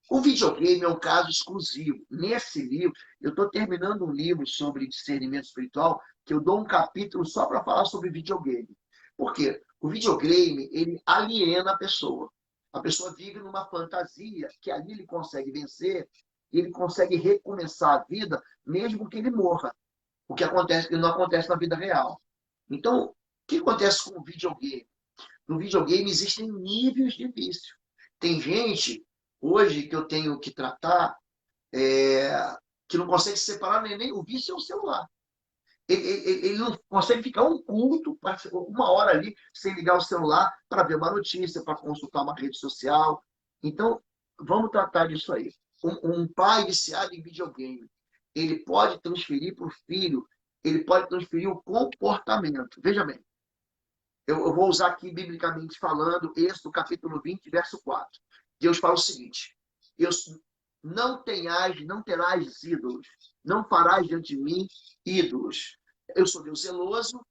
O videogame é um caso exclusivo. Nesse livro, eu estou terminando um livro sobre discernimento espiritual, que eu dou um capítulo só para falar sobre videogame. Por quê? O videogame, ele aliena a pessoa. A pessoa vive numa fantasia que ali ele consegue vencer, e ele consegue recomeçar a vida, mesmo que ele morra. O que acontece, que não acontece na vida real. Então, o que acontece com o videogame? No videogame existem níveis de vício. Tem gente, hoje, que eu tenho que tratar, que não consegue separar nem o vício é o celular. Ele não consegue ficar um culto, uma hora ali, sem ligar o celular para ver uma notícia, para consultar uma rede social. Então, vamos tratar disso aí. Um pai viciado em videogame, ele pode transferir para o filho, ele pode transferir o comportamento. Veja bem, eu vou usar aqui, biblicamente falando, Êxodo capítulo 20, verso 4. Deus fala o seguinte: não terás ídolos, não farás diante de mim ídolos. Eu sou Deus zeloso,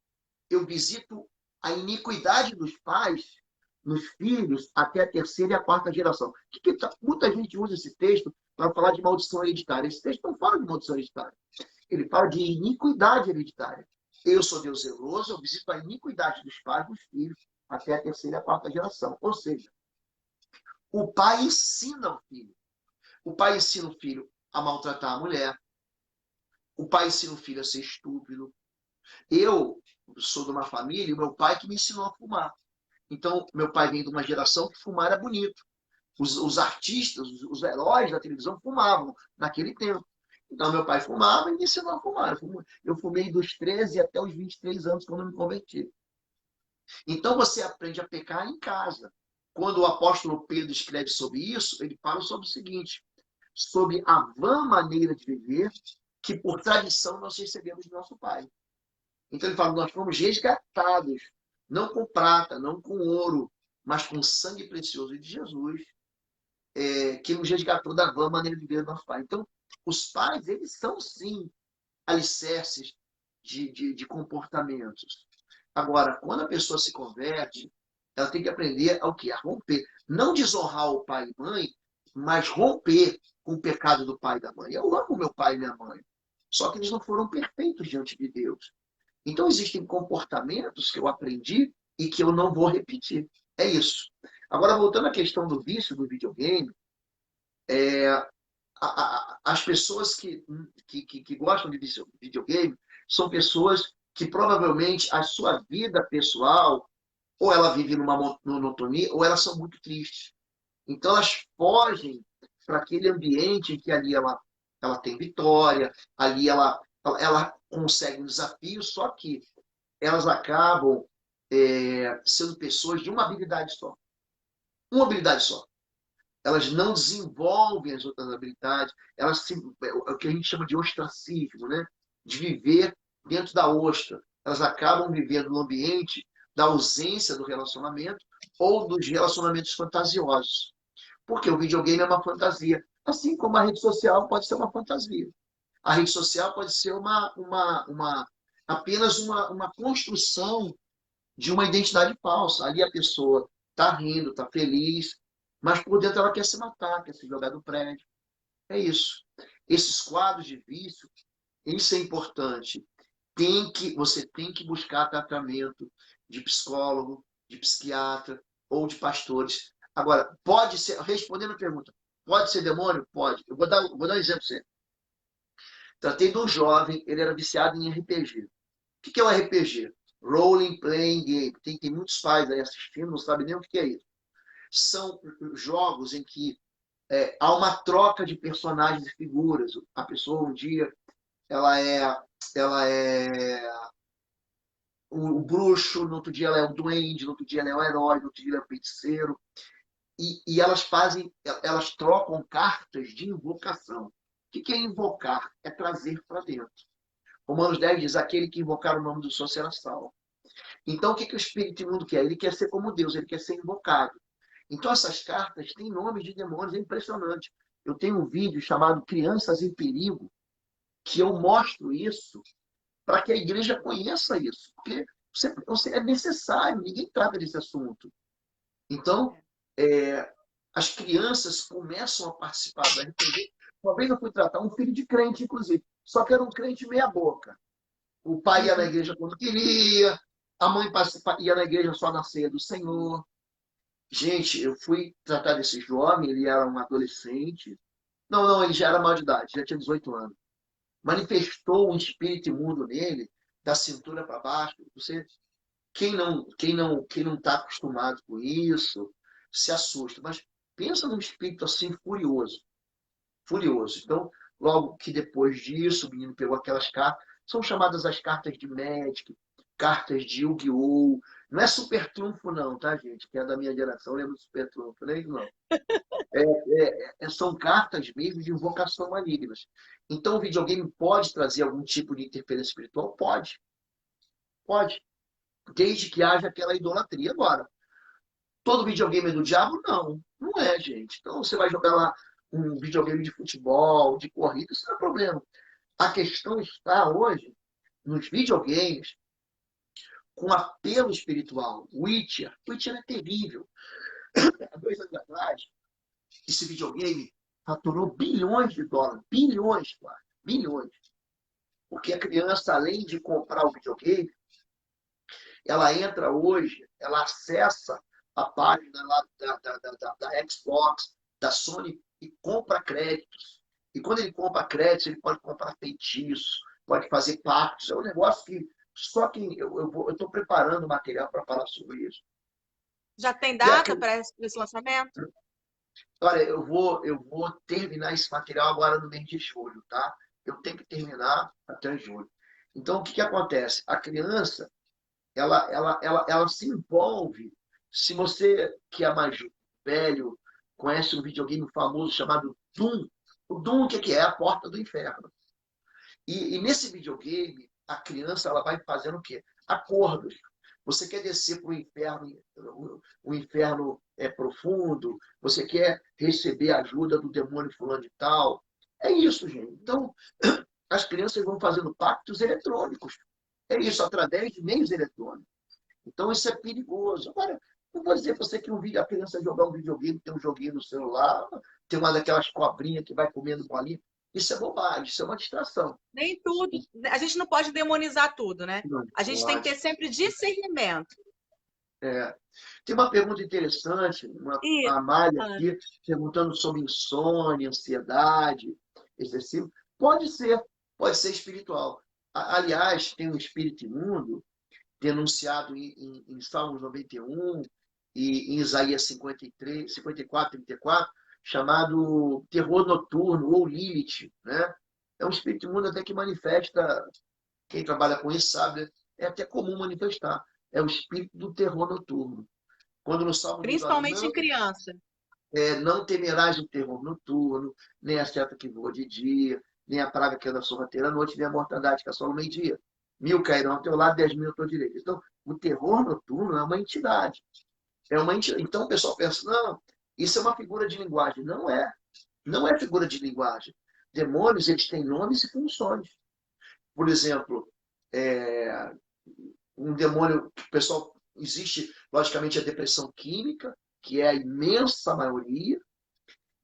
eu visito a iniquidade dos pais nos filhos até a terceira e a quarta geração. Muita gente usa esse texto para falar de maldição hereditária. Esse texto não fala de maldição hereditária. Ele fala de iniquidade hereditária. Eu sou Deus zeloso, eu visito a iniquidade dos pais nos filhos até a terceira e a quarta geração. Ou seja, o pai ensina o filho. O pai ensina o filho a maltratar a mulher. O pai ensina o filho a ser estúpido. Eu sou de uma família, e meu pai que me ensinou a fumar. Então, meu pai vem de uma geração que fumar era bonito. Os artistas, os heróis da televisão fumavam naquele tempo. Então, meu pai fumava e me ensinou a fumar. Eu fumei dos 13 até os 23 anos, quando eu me converti. Então, você aprende a pecar em casa. Quando o apóstolo Pedro escreve sobre isso, ele fala sobre o seguinte: sobre a vã maneira de viver que, por tradição, nós recebemos do nosso pai. Então, ele fala: nós fomos resgatados, não com prata, não com ouro, mas com sangue precioso de Jesus, que nos resgatou da vã maneira de viver do nosso pai. Então, os pais, eles são, sim, alicerces de comportamentos. Agora, quando a pessoa se converte, ela tem que aprender ao quê? A romper. Não desonrar o pai e mãe, mas romper com o pecado do pai e da mãe. Eu amo meu pai e minha mãe, só que eles não foram perfeitos diante de Deus. Então, existem comportamentos que eu aprendi e que eu não vou repetir. É isso. Agora, voltando à questão do vício do videogame, as pessoas que gostam de videogame são pessoas que provavelmente a sua vida pessoal, ou ela vive numa monotonia, ou elas são muito tristes. Então, elas fogem para aquele ambiente em que ali ela tem vitória, ali ela consegue um desafio, só que elas acabam sendo pessoas de uma habilidade só. Uma habilidade só. Elas não desenvolvem as outras habilidades, o que a gente chama de ostracismo, né? De viver dentro da ostra. Elas acabam vivendo no ambiente da ausência do relacionamento ou dos relacionamentos fantasiosos. Porque o videogame é uma fantasia. Assim como a rede social pode ser uma fantasia. A rede social pode ser apenas uma construção de uma identidade falsa. Ali a pessoa está rindo, está feliz, mas por dentro ela quer se matar, quer se jogar do prédio. É isso. Esses quadros de vício, isso é importante. Você tem que buscar tratamento de psicólogo, de psiquiatra ou de pastores. Agora, pode ser, respondendo a pergunta, pode ser demônio? Pode. Eu vou dar um exemplo para você. Tratei de um jovem, ele era viciado em RPG. O que é o RPG? Role Playing Game. Tem muitos pais aí assistindo, não sabem nem o que é isso. São jogos em que há uma troca de personagens e figuras. A pessoa um dia ela é o bruxo, no outro dia ela é o duende, no outro dia ela é o herói, no outro dia ela é o feiticeiro. E elas trocam cartas de invocação. O que é invocar? É trazer para dentro. Romanos 10 diz: aquele que invocar o nome do Senhor será salvo. Então, o que o espírito imundo quer? Ele quer ser como Deus, ele quer ser invocado. Então, essas cartas têm nomes de demônios, é impressionante. Eu tenho um vídeo chamado Crianças em Perigo, que eu mostro isso para que a igreja conheça isso. Porque é necessário, ninguém trata desse assunto. Então, as crianças começam a participar do RPG. Uma vez eu fui tratar um filho de crente, inclusive, só que era um crente meia boca. O pai ia na igreja quando queria, a mãe ia na igreja só na ceia do Senhor. Gente, eu fui tratar desse jovem, ele era um adolescente. Não, ele já era maior de idade, já tinha 18 anos. Manifestou um espírito imundo nele, da cintura para baixo. Quem não está acostumado com isso, se assusta. Mas pensa num espírito assim furioso. Furioso. Então, logo que depois disso, o menino pegou aquelas cartas, são chamadas as cartas de Magic, cartas de Yu-Gi-Oh! Não é super trunfo não, tá, gente? Que é da minha geração, lembra do super trunfo, né? Não. São cartas mesmo de invocação malignas. Então, o videogame pode trazer algum tipo de interferência espiritual? Pode. Pode. Desde que haja aquela idolatria. Agora, todo videogame é do diabo? Não. Não é, gente. Então, você vai jogar lá um videogame de futebol, de corrida, isso não é problema. A questão está hoje nos videogames com apelo espiritual. Witcher é terrível. Há 2 anos atrás, esse videogame faturou bilhões de dólares. Bilhões, quase. Bilhões. Porque a criança, além de comprar o videogame, ela entra hoje, ela acessa a página lá da Xbox, da Sony, e compra créditos. E quando ele compra créditos, ele pode comprar feitiços, pode fazer pactos. É um negócio que só que eu estou preparando material para falar sobre isso. Já tem E data para esse lançamento? olha, eu vou terminar esse material agora no mês de julho, tá? Eu tenho que terminar até julho. Então, o que acontece? A criança, ela se envolve. Se você, que é mais velho, conhece um videogame famoso chamado Doom. O Doom, o que é? É a porta do inferno. E nesse videogame, a criança ela vai fazendo o quê? Acordos. Você quer descer para o inferno é profundo, você quer receber a ajuda do demônio fulano de tal. É isso, gente. Então, as crianças vão fazendo pactos eletrônicos. É isso, através de meios eletrônicos. Então, isso é perigoso. Agora, não vou dizer para você que a criança jogar um videogame, tem um joguinho no celular, tem uma daquelas cobrinhas que vai comendo bolinha. Isso é bobagem, isso é uma distração. Nem tudo. A gente não pode demonizar tudo, né? Não A gente tem que ter pode. sempre discernimento. É. Tem uma pergunta interessante, E a Amália ah, aqui, perguntando sobre insônia, ansiedade, excessivo. Pode ser espiritual. Aliás, tem um espírito imundo denunciado em Salmos 91 e em Isaías 53, 54, 34, chamado terror noturno ou Lilith, né? É um espírito imundo até que manifesta, quem trabalha com isso sabe, é até comum manifestar. É o espírito do terror noturno. Quando no Salmo diz, olha, principalmente em criança. não temerás o terror noturno, nem a seta que voa de dia, nem a praga que anda sorrateira à noite, nem a mortandade que assola o meio-dia. 1.000 cairão ao teu lado, 10.000 à tua direita. Então, o terror noturno é uma entidade. É uma entidade. Então, o pessoal pensa, não, isso é uma figura de linguagem. Não é. Não é figura de linguagem. Demônios, eles têm nomes e funções. Por exemplo, é, um demônio, o pessoal, existe, logicamente, a depressão química, que é a imensa maioria,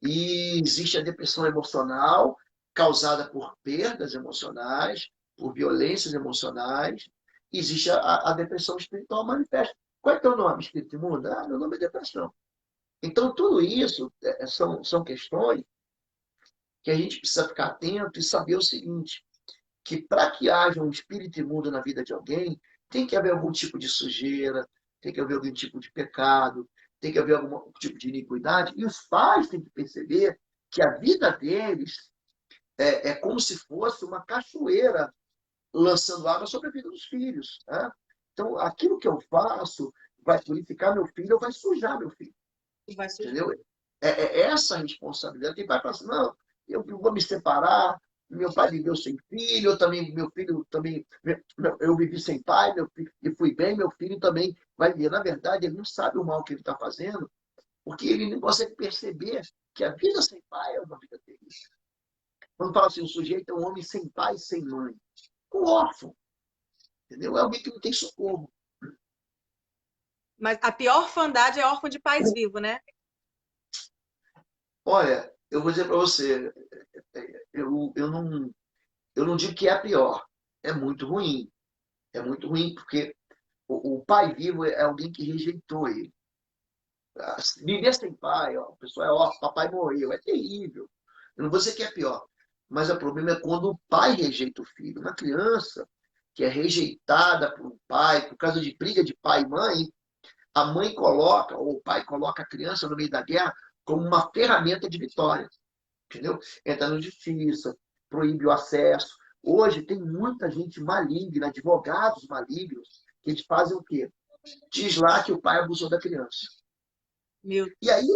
e existe a depressão emocional, causada por perdas emocionais, por violências emocionais, e existe a depressão espiritual manifesta. Qual é o teu nome, espírito imundo? Ah, meu nome é depressão. Então, tudo isso são questões que a gente precisa ficar atento e saber o seguinte, que para que haja um espírito imundo na vida de alguém, tem que haver algum tipo de sujeira, tem que haver algum tipo de pecado, tem que haver algum tipo de iniquidade, e os pais têm que perceber que a vida deles é como se fosse uma cachoeira lançando água sobre a vida dos filhos. Né? Então, aquilo que eu faço vai purificar meu filho ou vai sujar meu filho. Vai sujar. Entendeu? É essa a responsabilidade. Tem pai que fala assim, não, eu vou me separar, meu pai viveu sem filho, eu também, meu filho também, eu vivi sem pai, meu filho, e fui bem, meu filho também vai viver. Na verdade, ele não sabe o mal que ele está fazendo, porque ele não consegue perceber que a vida sem pai é uma vida terrível. Quando fala assim, o sujeito é um homem sem pai e sem mãe. Um órfão. Entendeu? É alguém que não tem socorro. Mas a pior orfandade é órfão de pais vivos, né? Olha, eu vou dizer para você, eu não digo que é a pior. É muito ruim. É muito ruim porque o pai vivo é alguém que rejeitou ele. Viver sem pai, ó, a pessoa é órfã, papai morreu, é terrível. Eu não vou dizer que é pior, mas o problema é quando o pai rejeita o filho. Uma criança que é rejeitada por um pai, por causa de briga de pai e mãe, a mãe coloca, ou o pai coloca a criança no meio da guerra como uma ferramenta de vitória. Entendeu? Entra na justiça, proíbe o acesso. Hoje tem muita gente maligna, advogados malignos, que eles fazem o quê? Diz lá que o pai abusou da criança. Meu, E aí,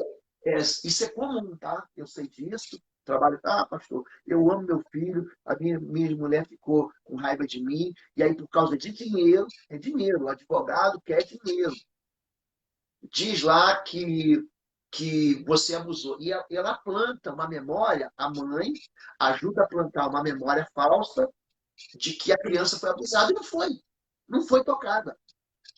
isso é comum, tá? Eu sei disso. Trabalho, pastor, eu amo meu filho, a minha mulher ficou com raiva de mim, e aí por causa de dinheiro, é dinheiro, o advogado quer dinheiro. Diz lá que você abusou. E ela planta uma memória, a mãe ajuda a plantar uma memória falsa de que a criança foi abusada e não foi. Não foi tocada.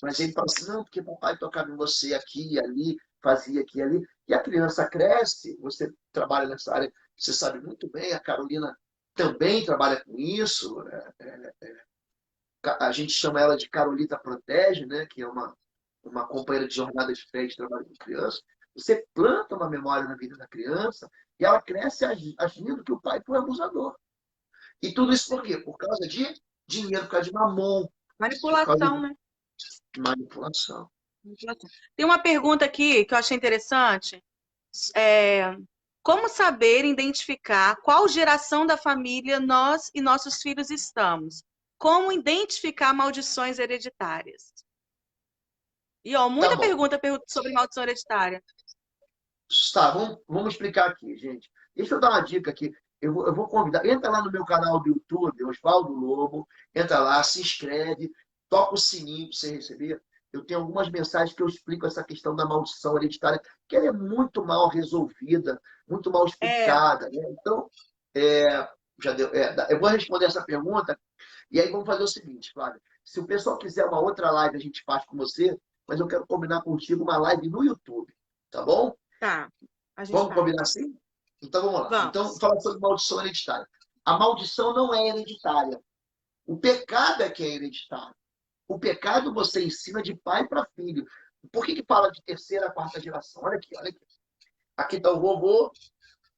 Mas ele fala assim, não, porque papai tocava em você aqui e ali, fazia aqui e ali. E a criança cresce, você trabalha nessa área, você sabe muito bem, a Carolina também trabalha com isso. a gente chama ela de Carolita Protege, né? Que é uma companheira de jornada de fé de trabalho com criança. Você planta uma memória na vida da criança e ela cresce agindo que o pai foi abusador. E tudo isso por quê? Por causa de dinheiro, por causa de mamon, por causa Manipulação, né? de manipulação. Manipulação. Tem uma pergunta aqui que eu achei interessante. É, como saber identificar qual geração da família nós e nossos filhos estamos? Como identificar maldições hereditárias? E, ó, Tá muita bom. pergunta sobre maldição hereditária. Tá, vamos explicar aqui, gente. Deixa eu dar uma dica aqui. Eu vou convidar. Entra lá no meu canal do YouTube, Osvaldo Lobo. Entra lá, se inscreve, toca o sininho para você receber. Eu tenho algumas mensagens que eu explico essa questão da maldição hereditária, que ela é muito mal resolvida, muito mal É, explicada, né? Então, é, já deu, eu vou responder essa pergunta e aí vamos fazer o seguinte, Flávia. Se o pessoal quiser uma outra live, a gente faz com você, mas eu quero combinar contigo uma live no YouTube, tá bom? tá. A gente Vamos faz. combinar assim? Então vamos lá. Então, Vamos. fala sobre maldição hereditária. A maldição não é hereditária. O pecado é que é hereditário. O pecado você ensina de pai para filho. Por que fala de terceira, quarta geração? Olha aqui, olha aqui. Aqui está o vovô,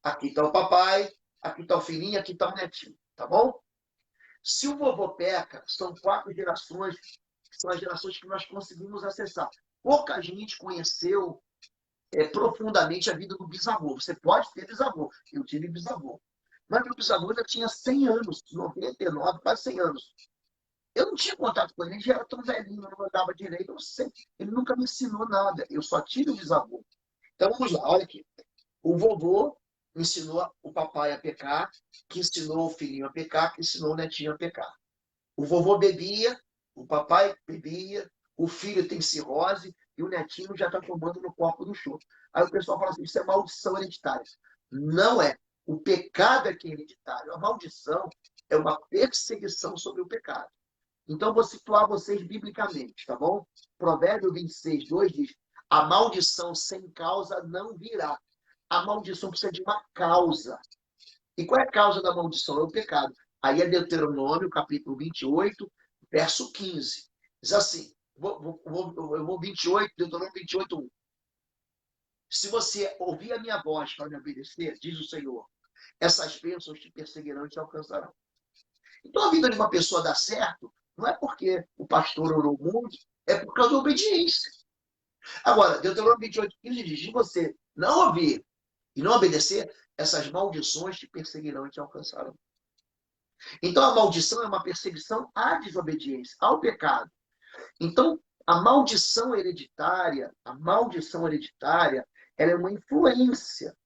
aqui está o papai, aqui está o filhinho, aqui está o netinho. Tá bom? Se o vovô peca, são 4 gerações, que são as gerações que nós conseguimos acessar. Pouca gente conheceu profundamente a vida do bisavô. Você pode ter bisavô. Eu tive bisavô. Mas meu bisavô já tinha 100 anos, 99, quase 100 anos. Eu não tinha contato com ele, ele já era tão velhinho, não andava direito, eu sei. Ele nunca me ensinou nada. Eu só tive o bisavô. Então vamos lá, olha aqui. O vovô ensinou o papai a pecar, que ensinou o filhinho a pecar, que ensinou o netinho a pecar. O vovô bebia, o papai bebia, o filho tem cirrose e o netinho já está tomando no copo do choro. Aí o pessoal fala assim, isso é maldição hereditária. Não é. O pecado é que é hereditário. A maldição é uma perseguição sobre o pecado. Então, vou situar vocês biblicamente, tá bom? Provérbio 26, 2 diz, a maldição sem causa não virá. A maldição precisa de uma causa. E qual é a causa da maldição? É o pecado. Aí é Deuteronômio, capítulo 28, verso 15. Diz assim, eu vou 28, Deuteronômio 28, 1. Se você ouvir a minha voz para me obedecer, diz o Senhor, essas bênçãos te perseguirão e te alcançarão. Então a vida de uma pessoa dá certo, não é porque o pastor orou muito, é por causa da obediência. Agora, Deuteronômio 28, 15 diz, se você não ouvir e não obedecer, essas maldições te perseguirão e te alcançarão. Então, a maldição é uma perseguição à desobediência, ao pecado. Então, a maldição hereditária, ela é uma influência,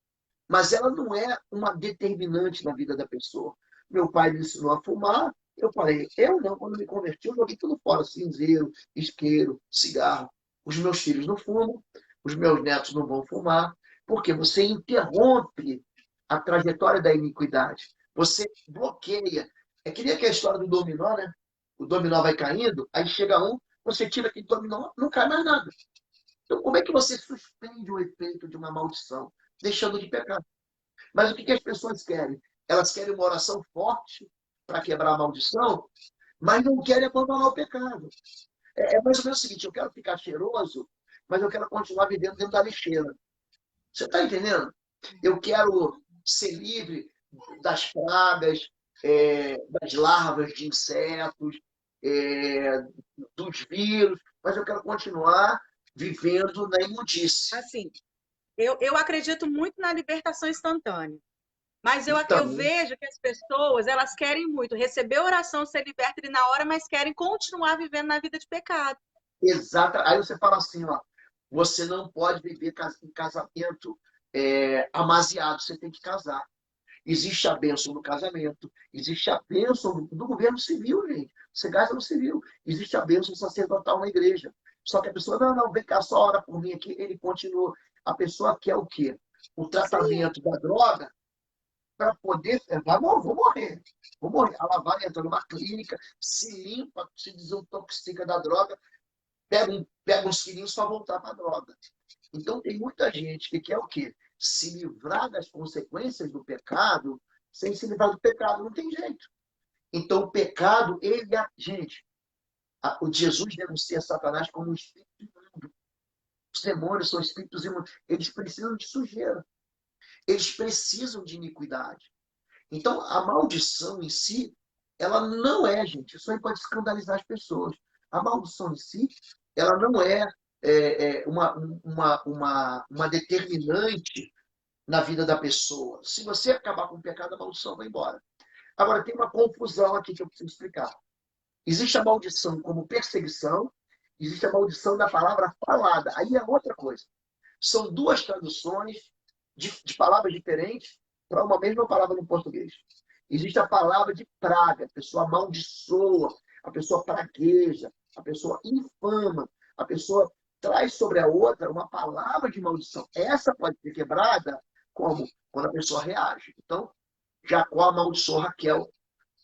mas ela não é uma determinante na vida da pessoa. Meu pai me ensinou a fumar, eu falei, eu não, quando me converti, eu joguei tudo fora, cinzeiro, isqueiro, cigarro. Os meus filhos não fumam, os meus netos não vão fumar, porque você interrompe a trajetória da iniquidade. Você bloqueia. É que nem aquela história do dominó, né? O dominó vai caindo, aí chega um, você tira aquele dominó, não cai mais nada. Então, como é que você suspende o efeito de uma maldição? Deixando de pecar. Mas o que as pessoas querem? Elas querem uma oração forte para quebrar a maldição, mas não querem abandonar o pecado. É mais ou menos o seguinte, eu quero ficar cheiroso, mas eu quero continuar vivendo dentro da lixeira. Você está entendendo? Eu quero ser livre das pragas, das larvas de insetos, dos vírus, mas eu quero continuar vivendo na imundície. Assim, eu acredito muito na libertação instantânea. Mas eu Então, vejo que as pessoas, elas querem muito receber oração, ser liberta ali na hora, mas querem continuar vivendo na vida de pecado. exato. Aí você fala assim, ó, você não pode viver em casamento amasiado, você tem que casar. Existe a bênção do casamento, existe a bênção do governo civil, gente. Você gasta no civil. Existe a bênção sacerdotal na igreja. Só que a pessoa, não, vem cá, só ora por mim aqui. Ele continua. A pessoa quer o quê? O tratamento da droga para poder. Vou morrer. Vou morrer. Ela vai, entra numa clínica, se limpa, se desintoxica da droga, pega uns quilinhos para voltar para a droga. Então, tem muita gente que quer o quê? Se livrar das consequências do pecado, sem se livrar do pecado, não tem jeito. Então, o pecado, gente, O Jesus denuncia Satanás como um espírito imundo. Os demônios são espíritos imundos. Eles precisam de sujeira. Eles precisam de iniquidade. Então, a maldição em si, ela não é, gente, isso aí pode escandalizar as pessoas. A maldição em si, ela não uma determinante na vida da pessoa. Se você acabar com o pecado, a maldição vai embora. Agora, tem uma confusão aqui que eu preciso explicar. Existe a maldição como perseguição, existe a maldição da palavra falada. Aí é outra coisa. São duas traduções de palavras diferentes para uma mesma palavra no português. Existe a palavra de praga, a pessoa amaldiçoa, a pessoa pragueja, a pessoa infama, a pessoa traz sobre a outra uma palavra de maldição. Essa pode ser quebrada como? Quando a pessoa reage. Então, Jacó amaldiçoou Raquel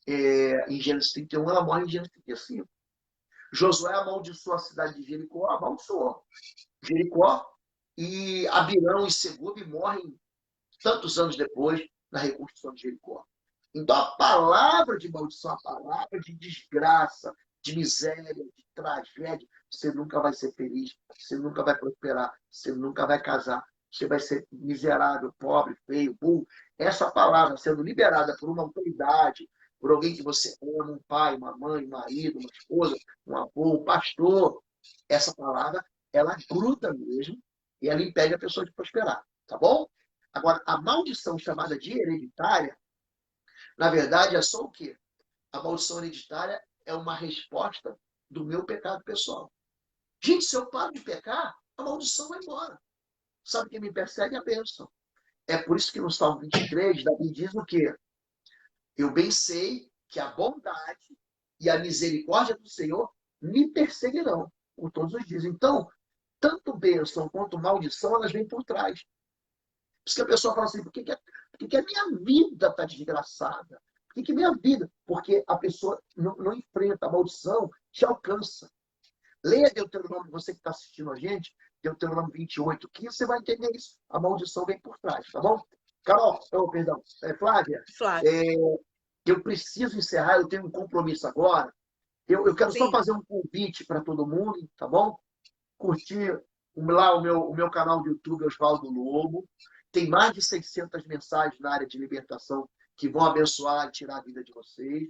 em Gênesis 31, ela morre em Gênesis 35. Josué amaldiçoou a cidade de Jericó, amaldiçoou Jericó, e Abirão e Segube morrem tantos anos depois na reconstrução de Jericó. Então, a palavra de maldição, a palavra de desgraça, de miséria, de tragédia, você nunca vai ser feliz, você nunca vai prosperar, você nunca vai casar, você vai ser miserável, pobre, feio, burro. Essa palavra sendo liberada por uma autoridade, por alguém que você ama, um pai, uma mãe, um marido, uma esposa, um avô, um pastor, essa palavra, ela gruda mesmo e ela impede a pessoa de prosperar, tá bom? Agora, a maldição chamada de hereditária, na verdade, é só o quê? A maldição hereditária é uma resposta do meu pecado pessoal. Gente, se eu paro de pecar, a maldição vai embora. Sabe quem me persegue? A bênção. É por isso que no Salmo 23, Davi diz o quê? Eu bem sei que a bondade e a misericórdia do Senhor me perseguirão por todos os dias. Então, tanto bênção quanto maldição, elas vêm por trás. Por isso que a pessoa fala assim, por que a minha vida está desgraçada? Por que minha vida? Porque a pessoa não enfrenta a maldição, te alcança. Leia Deuteronômio, você que está assistindo a gente, Deuteronômio 28, 15, você vai entender isso. A maldição vem por trás, tá bom? Carol, perdão, Flávia, eu preciso encerrar, eu tenho um compromisso agora. Eu quero só fazer um convite para todo mundo, tá bom? Curtir lá o meu canal do YouTube, Oswaldo Lobo. Tem mais de 600 mensagens na área de libertação que vão abençoar e tirar a vida de vocês.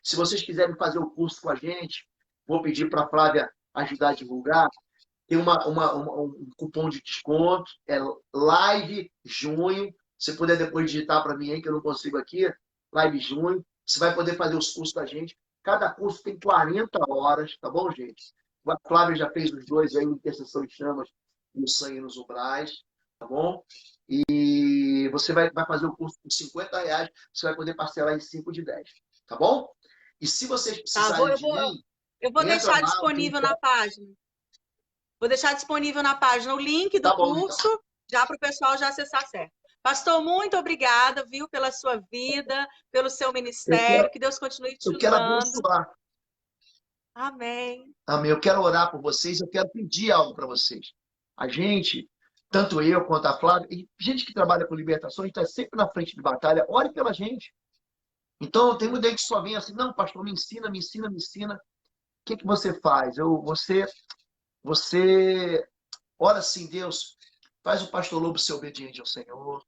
Se vocês quiserem fazer o curso com a gente, vou pedir para a Flávia ajudar a divulgar. Tem um cupom de desconto, é Live Junho. Se puder depois digitar para mim aí, que eu não consigo aqui, Live Junho. Você vai poder fazer os cursos da gente. Cada curso tem 40 horas, tá bom, gente? A Flávia já fez os dois aí, Intercessão em Chamas e o Sangue nos Umbrais, tá bom? E você vai fazer o curso por R$50, você vai poder parcelar em 5 de 10, tá bom? E se vocês precisarem de mim... Eu vou deixar disponível na página. Vou deixar disponível na página o link do curso, então, já para o pessoal já acessar certo. Pastor, muito obrigada, viu, pela sua vida, pelo seu ministério. Que Deus continue te usando. Eu quero abençoar. Amém. Amém. Eu quero orar por vocês, eu quero pedir algo para vocês. A gente, tanto eu quanto a Flávia, e gente que trabalha com libertação, a gente está sempre na frente de batalha, ore pela gente. Então, tem muita gente que só vem assim, não, pastor, me ensina, me ensina, me ensina. O que você faz? Você ora assim, Deus, faz o pastor Lobo ser obediente ao Senhor.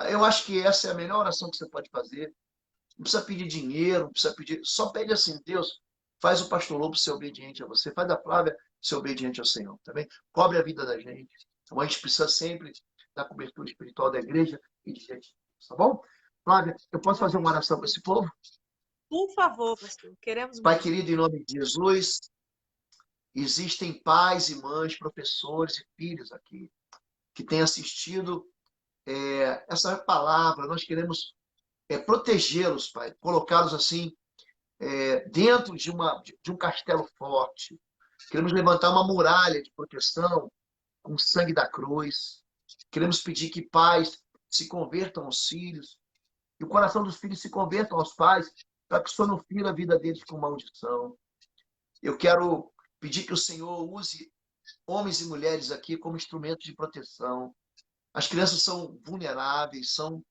Eu acho que essa é a melhor oração que você pode fazer. Não precisa pedir dinheiro, não precisa pedir. Só pede assim, Deus, faz o pastor Lobo ser obediente a você. Faz a Flávia ser obediente ao Senhor. Também cobre a vida da gente. Então, a gente precisa sempre da cobertura espiritual da igreja e de gente. Tá bom? Flávia, eu posso fazer uma oração para esse povo? Por favor, pastor. Queremos Pai querido, em nome de Jesus, existem pais e mães, professores e filhos aqui que têm assistido essa palavra. Nós queremos protegê-los, Pai, colocá-los assim dentro de um castelo forte. Queremos levantar uma muralha de proteção com o sangue da cruz. Queremos pedir que pais se convertam aos filhos e o coração dos filhos se convertam aos pais para que o Senhor não fira a vida deles com maldição. Eu quero pedir que o Senhor use homens e mulheres aqui como instrumentos de proteção. As crianças são vulneráveis, são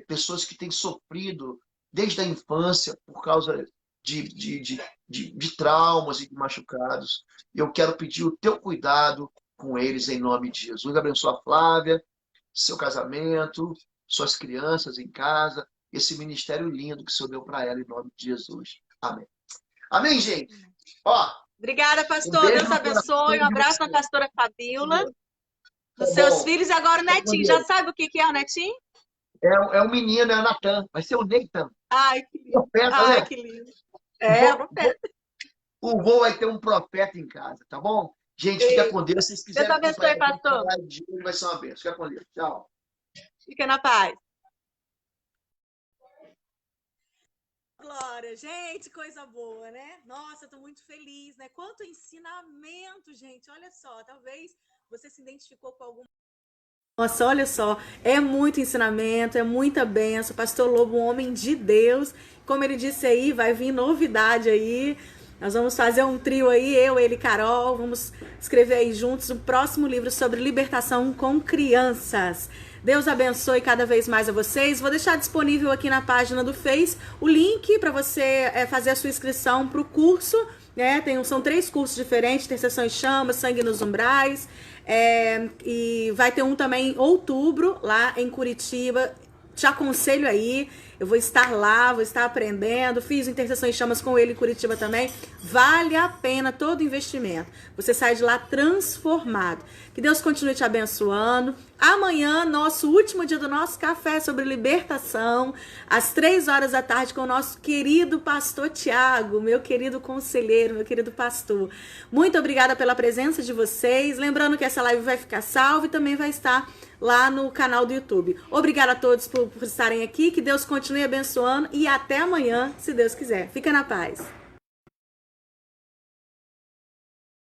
pessoas que têm sofrido desde a infância por causa de traumas e de machucados. Eu quero pedir o teu cuidado com eles em nome de Jesus. Abençoa a Flávia, seu casamento, suas crianças em casa, esse ministério lindo que o Senhor deu para ela em nome de Jesus. Amém. Amém, gente? Ó, obrigada, pastor. Deus abençoe. Um abraço na pastora Fabíola, dos seus filhos. E agora o netinho. Já sabe o que é o netinho? É um menino, é o Natan. Vai ser o Nathan. Ai, que lindo. Profeta, ai, né? que lindo. É, profeta. O vô vai ter um profeta em casa, tá bom? Gente, fica com Deus. Se vocês quiserem, Deus abençoe, pastor. Vai ser uma bênção. Fica com Deus. Tchau. Fica na paz. Glória, gente, coisa boa, né? Nossa, eu tô muito feliz, né? Quanto ensinamento, gente. Olha só, talvez você se identificou com algum. Nossa, olha só, é muito ensinamento, é muita bênção. Pastor Lobo, um homem de Deus. Como ele disse aí, vai vir novidade aí. Nós vamos fazer um trio aí, eu, ele e Carol. Vamos escrever aí juntos o próximo livro sobre libertação com crianças. Deus abençoe cada vez mais a vocês. Vou deixar disponível aqui na página do Face o link para você fazer a sua inscrição para o curso. Né? São 3 cursos diferentes, Intercessão em Chamas, Sangue nos Umbrais. E vai ter um também em outubro, lá em Curitiba. Te aconselho aí, eu vou estar lá, vou estar aprendendo. Fiz Intercessão em Chamas com ele em Curitiba também. Vale a pena todo investimento. Você sai de lá transformado. Que Deus continue te abençoando. Amanhã, nosso último dia do nosso café sobre libertação, às 3 horas da tarde, com o nosso querido pastor Tiago, meu querido conselheiro, meu querido pastor. Muito obrigada pela presença de vocês. Lembrando que essa live vai ficar salva e também vai estar lá no canal do YouTube. Obrigada a todos por estarem aqui. Que Deus continue abençoando e até amanhã, se Deus quiser. Fica na paz.